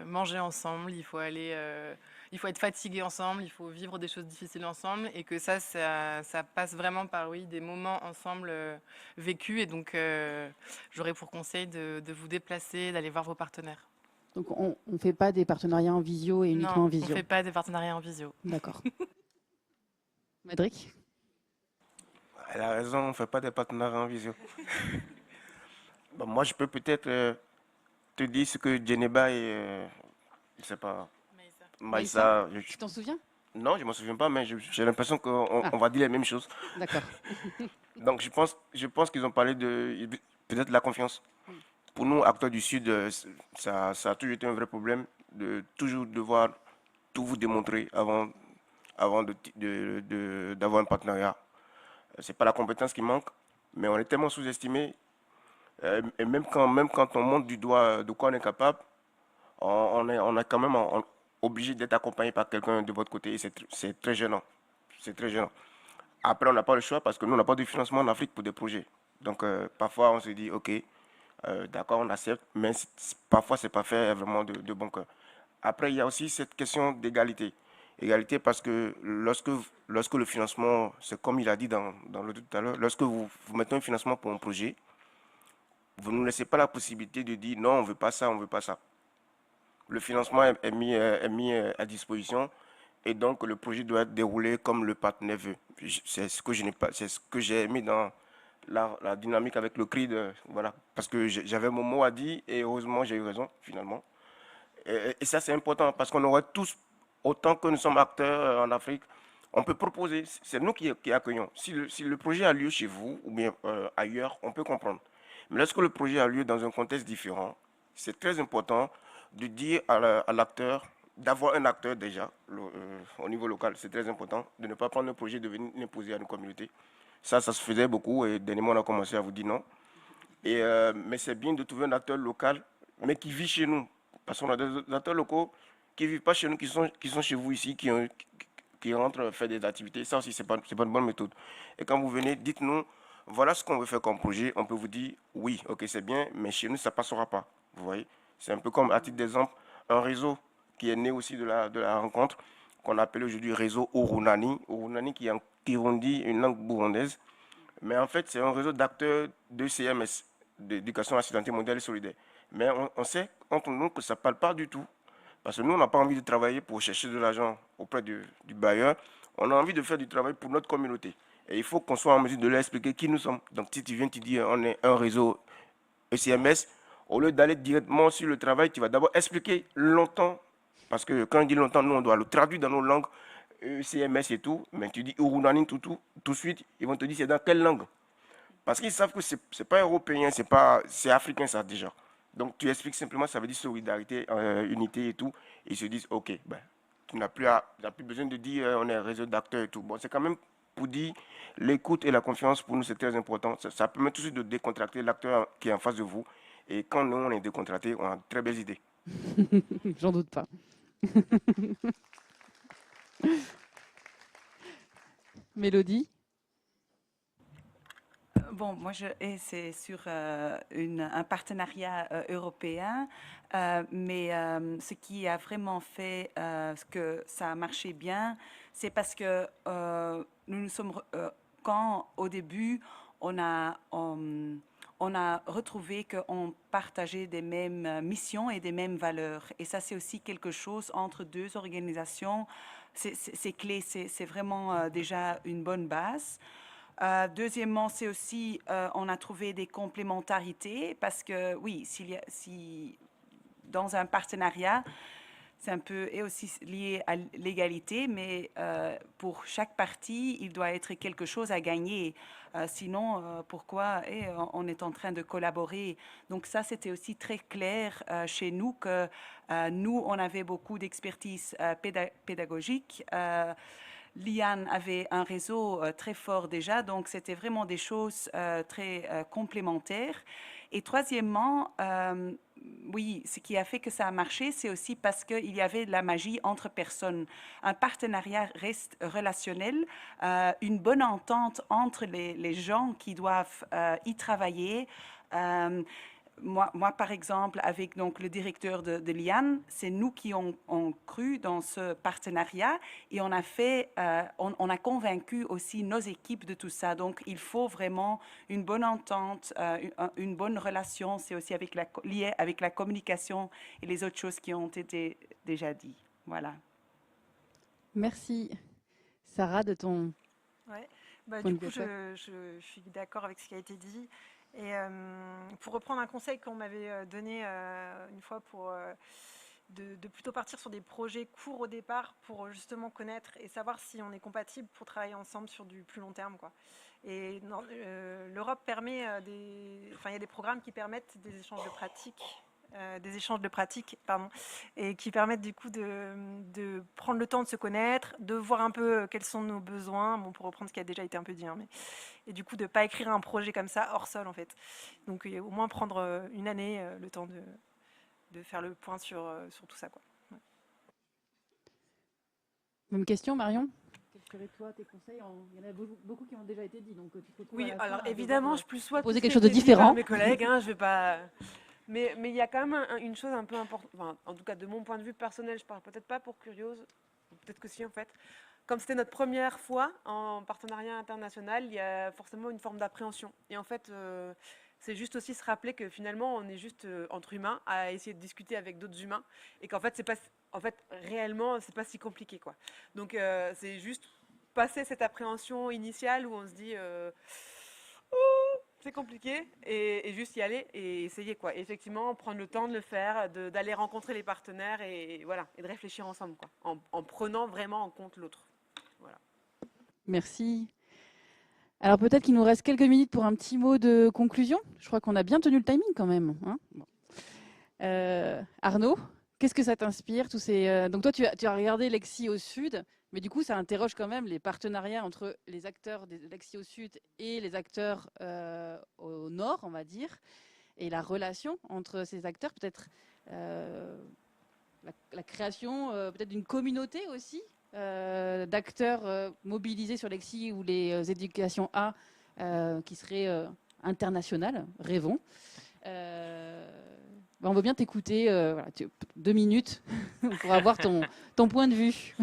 manger ensemble, il faut être fatigué ensemble, il faut vivre des choses difficiles ensemble et que ça passe vraiment par des moments ensemble vécus. Et donc, j'aurais pour conseil de vous déplacer, d'aller voir vos partenaires. Donc, on ne fait pas des partenariats en visio et uniquement en visio? Non, on ne fait pas des partenariats en visio. D'accord. Madric? Elle a raison, on ne fait pas des partenariats en visio. Bon, moi, je peux peut-être te dire ce que Djeneba et, je ne sais pas, Maïssa. Tu t'en souviens? Non, je ne m'en souviens pas, mais j'ai l'impression qu'on Ah, on va dire les mêmes choses. d'accord. Donc je pense qu'ils ont parlé de peut-être la confiance. Pour nous, acteurs du Sud, ça a toujours été un vrai problème de toujours devoir tout vous démontrer avant d'avoir un partenariat. C'est pas la compétence qui manque, mais on est tellement sous-estimé. Et même quand on montre du doigt de quoi on est capable, on est quand même obligé d'être accompagné par quelqu'un de votre côté. Et c'est très gênant. C'est très gênant. Après, on n'a pas le choix parce que nous, on n'a pas de financement en Afrique pour des projets. Donc, parfois, on se dit, OK, d'accord, on accepte, mais parfois, c'est pas fait vraiment de bon cœur. Après, il y a aussi cette question d'égalité. Égalité parce que lorsque le financement, c'est comme il a dit dans le tout à l'heure, lorsque vous mettez un financement pour un projet, vous ne nous laissez pas la possibilité de dire non, on ne veut pas ça, on ne veut pas ça. Le financement est mis à disposition et donc le projet doit être déroulé comme le partenaire veut. C'est ce que je n'ai pas, c'est ce que j'ai mis dans la dynamique avec le CRID, voilà, parce que j'avais mon mot à dire et heureusement j'ai eu raison finalement. Et ça c'est important parce qu'on aurait tous, autant que nous sommes acteurs en Afrique, on peut proposer, c'est nous qui accueillons. Si le projet a lieu chez vous ou bien ailleurs, on peut comprendre. Mais lorsque le projet a lieu dans un contexte différent, c'est très important de dire à l'acteur, d'avoir un acteur déjà au niveau local, c'est très important, de ne pas prendre un projet de venir l'imposer à une communauté. Ça se faisait beaucoup et dernièrement on a commencé à vous dire non. Mais c'est bien de trouver un acteur local, mais qui vit chez nous. Parce qu'on a des acteurs locaux qui ne vivent pas chez nous, qui sont chez vous ici, qui rentrent faire des activités. Ça aussi, ce n'est pas une bonne méthode. Et quand vous venez, dites-nous, voilà ce qu'on veut faire comme projet. On peut vous dire, oui, ok, c'est bien, mais chez nous, ça ne passera pas. Vous voyez? C'est un peu comme, à titre d'exemple, un réseau qui est né aussi de la rencontre, qu'on appelle aujourd'hui réseau Orunani. Orunani qui dit une langue burundaise. Mais en fait, c'est un réseau d'acteurs de CMS, d'éducation accidentée mondiale et solidaire. Mais on sait entre nous que ça ne parle pas du tout. Parce que nous, on n'a pas envie de travailler pour chercher de l'argent auprès du bailleur. On a envie de faire du travail pour notre communauté. Et il faut qu'on soit en mesure de leur expliquer qui nous sommes. Donc, si tu viens, tu dis on est un réseau ECMS, au lieu d'aller directement sur le travail, tu vas d'abord expliquer longtemps. Parce que quand on dit longtemps, nous, on doit le traduire dans nos langues, ECMS et tout. Mais tu dis Urunani tout de suite, ils vont te dire c'est dans quelle langue. Parce qu'ils savent que ce n'est pas européen, c'est africain ça déjà. Donc tu expliques simplement, ça veut dire solidarité, unité et tout. Et ils se disent, ok, ben, tu n'as plus besoin de dire on est un réseau d'acteurs et tout. Bon, c'est quand même pour dire l'écoute et la confiance, pour nous, c'est très important. Ça permet tout de suite de décontracter l'acteur qui est en face de vous. Et quand nous, on est décontracté, on a de très belles idées. J'en doute pas. Mélodie? Bon, moi, c'est sur un partenariat européen, mais ce qui a vraiment fait que ça a marché bien, c'est parce que nous sommes, quand au début, on a retrouvé qu'on partageait des mêmes missions et des mêmes valeurs. Et ça, c'est aussi quelque chose entre deux organisations. C'est clé, c'est vraiment déjà une bonne base. Deuxièmement, c'est aussi, on a trouvé des complémentarités parce que, oui, si dans un partenariat, c'est un peu et aussi lié à l'égalité, mais pour chaque partie, il doit être quelque chose à gagner. Sinon, pourquoi on est en train de collaborer? Donc ça, c'était aussi très clair chez nous que nous, on avait beaucoup d'expertise pédagogique. Lian avait un réseau très fort déjà, donc c'était vraiment des choses très complémentaires. Et troisièmement, oui, ce qui a fait que ça a marché, c'est aussi parce qu'il y avait de la magie entre personnes. Un partenariat reste relationnel, une bonne entente entre les gens qui doivent y travailler. Moi, par exemple, avec donc, le directeur de Lian, c'est nous qui ont cru dans ce partenariat et on a convaincu aussi nos équipes de tout ça. Donc, il faut vraiment une bonne entente, une bonne relation. C'est aussi lié avec la communication et les autres choses qui ont été déjà dites. Voilà. Merci. Sarah, de ton... Ouais. Du coup, je suis d'accord avec ce qui a été dit. Et pour reprendre un conseil qu'on m'avait donné une fois pour de plutôt partir sur des projets courts au départ pour justement connaître et savoir si on est compatible pour travailler ensemble sur du plus long terme, quoi. Et l'Europe permet il y a des programmes qui permettent des échanges de pratiques, pardon, et qui permettent du coup de prendre le temps de se connaître, de voir un peu quels sont nos besoins, bon, pour reprendre ce qui a déjà été un peu dit, hein, et du coup de ne pas écrire un projet comme ça hors sol en fait. Donc au moins prendre une année, le temps de faire le point sur tout ça, quoi. Ouais. Même question, Marion? Quels seraient toi tes conseils? Il y en a beaucoup qui ont déjà été dit, donc tu te retrouves Oui, à la alors fin à évidemment, devoir, je plus sois proposer tout ce quelque qui a chose de été dit par différent. mes collègues, hein, je vais pas. Mais il y a quand même une chose un peu importante, enfin, en tout cas de mon point de vue personnel, je parle peut-être pas pour Curiose, peut-être que si en fait. Comme c'était notre première fois en partenariat international, il y a forcément une forme d'appréhension. Et en fait, c'est juste aussi se rappeler que finalement, on est juste entre humains à essayer de discuter avec d'autres humains et qu'en fait, c'est pas, en fait, réellement, c'est pas si compliqué, quoi. Donc, c'est juste passer cette appréhension initiale où on se dit c'est compliqué et juste y aller et essayer, quoi. Et effectivement, prendre le temps de le faire, d'aller rencontrer les partenaires et voilà, et de réfléchir ensemble, quoi, en prenant vraiment en compte l'autre. Voilà. Merci. Alors peut-être qu'il nous reste quelques minutes pour un petit mot de conclusion. Je crois qu'on a bien tenu le timing quand même, hein. Bon. Arnaud, qu'est-ce que ça t'inspire tous ces, donc toi tu as regardé Lexi au sud, mais du coup ça interroge quand même les partenariats entre les acteurs de Lexi au sud et les acteurs au nord, on va dire, et la relation entre ces acteurs, peut-être la création peut-être d'une communauté aussi d'acteurs mobilisés sur Lexi ou les éducations A qui seraient internationales, rêvons. On veut bien t'écouter, voilà, 2 minutes pour avoir ton point de vue.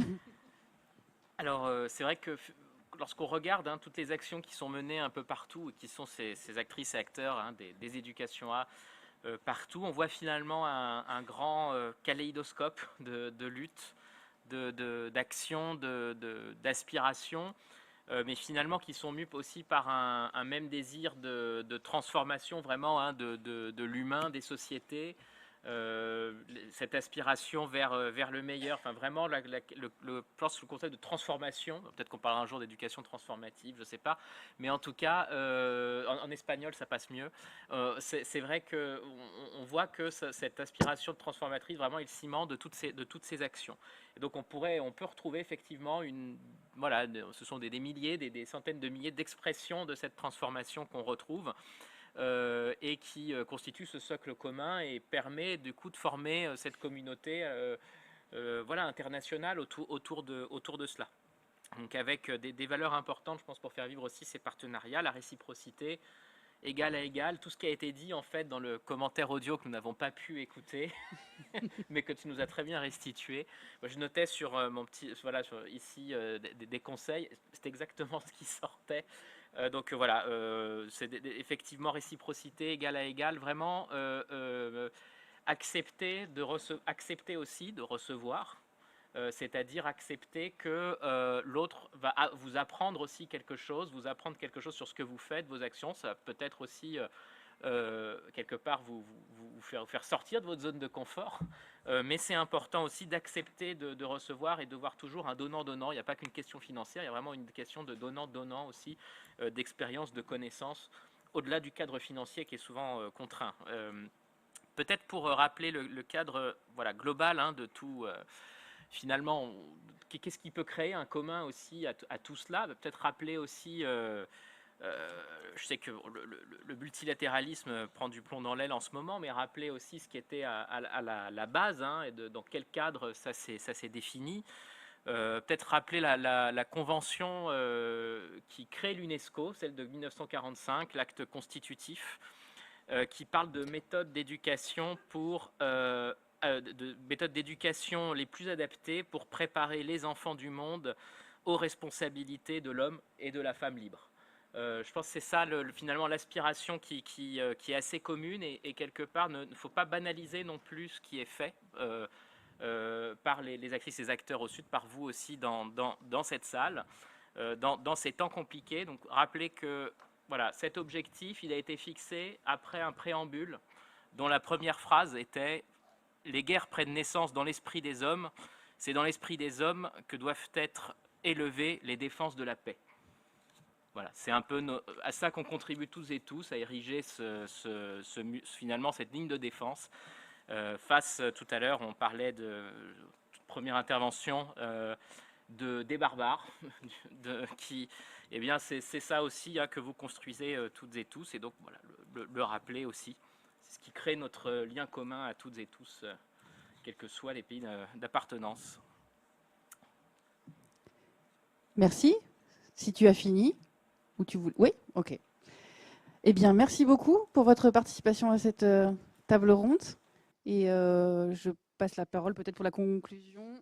Alors, c'est vrai que lorsqu'on regarde toutes les actions qui sont menées un peu partout, et qui sont ces actrices et acteurs des éducations A partout, on voit finalement un grand kaléidoscope de lutte, d'action, d'aspiration, mais finalement qui sont mus aussi par un même désir de transformation vraiment de l'humain, des sociétés, cette aspiration vers le meilleur, enfin vraiment je pense le concept de transformation, peut-être qu'on parlera un jour d'éducation transformative, je ne sais pas, mais en tout cas en espagnol ça passe mieux. C'est vrai qu'on voit que cette aspiration transformatrice vraiment est le ciment de toutes ces actions. Et donc on peut retrouver effectivement voilà, ce sont des milliers, des centaines de milliers d'expressions de cette transformation qu'on retrouve. Et qui constitue ce socle commun et permet du coup de former cette communauté voilà, internationale autour de cela. Donc avec des valeurs importantes, je pense, pour faire vivre aussi ces partenariats, la réciprocité, égal à égal, tout ce qui a été dit en fait dans le commentaire audio que nous n'avons pas pu écouter, mais que tu nous as très bien restitué. Moi, je notais sur mon petit, voilà, ici des conseils, c'est exactement ce qui sortait. Donc voilà, c'est effectivement réciprocité, égal à égal, vraiment accepter aussi de recevoir, c'est-à-dire accepter que l'autre va vous apprendre aussi quelque chose, sur ce que vous faites, vos actions, ça va peut-être aussi quelque part vous faire sortir de votre zone de confort, mais c'est important aussi d'accepter de recevoir et de voir toujours un donnant-donnant. Il n'y a pas qu'une question financière, il y a vraiment une question de donnant-donnant aussi, d'expérience, de connaissances, au-delà du cadre financier qui est souvent contraint. Peut-être pour rappeler le cadre voilà, global de tout, finalement, qu'est-ce qui peut créer un commun aussi à tout cela, peut-être rappeler aussi... je sais que le multilatéralisme prend du plomb dans l'aile en ce moment, mais rappeler aussi ce qui était à la base et dans quel cadre ça s'est défini. Peut-être rappeler la convention qui crée l'UNESCO, celle de 1945, l'acte constitutif, qui parle de méthodes d'éducation de méthodes d'éducation les plus adaptées pour préparer les enfants du monde aux responsabilités de l'homme et de la femme libre. Je pense que c'est ça finalement l'aspiration qui est assez commune et quelque part ne faut pas banaliser non plus ce qui est fait par les actrices et les acteurs au Sud, par vous aussi dans cette salle, dans ces temps compliqués. Donc rappelez que voilà, cet objectif il a été fixé après un préambule dont la première phrase était les guerres prennent naissance dans l'esprit des hommes. C'est dans l'esprit des hommes que doivent être élevées les défenses de la paix. Voilà, c'est un peu à ça qu'on contribue tous et tous, à ériger finalement cette ligne de défense. Tout à l'heure, on parlait de première intervention des barbares, eh bien c'est ça aussi que vous construisez toutes et tous, et donc voilà, le rappeler aussi, c'est ce qui crée notre lien commun à toutes et tous, quels que soient les pays d'appartenance. Merci. Si tu as fini, ou tu voulais... Oui, ok. Eh bien, merci beaucoup pour votre participation à cette table ronde. Et je passe la parole peut-être pour la conclusion.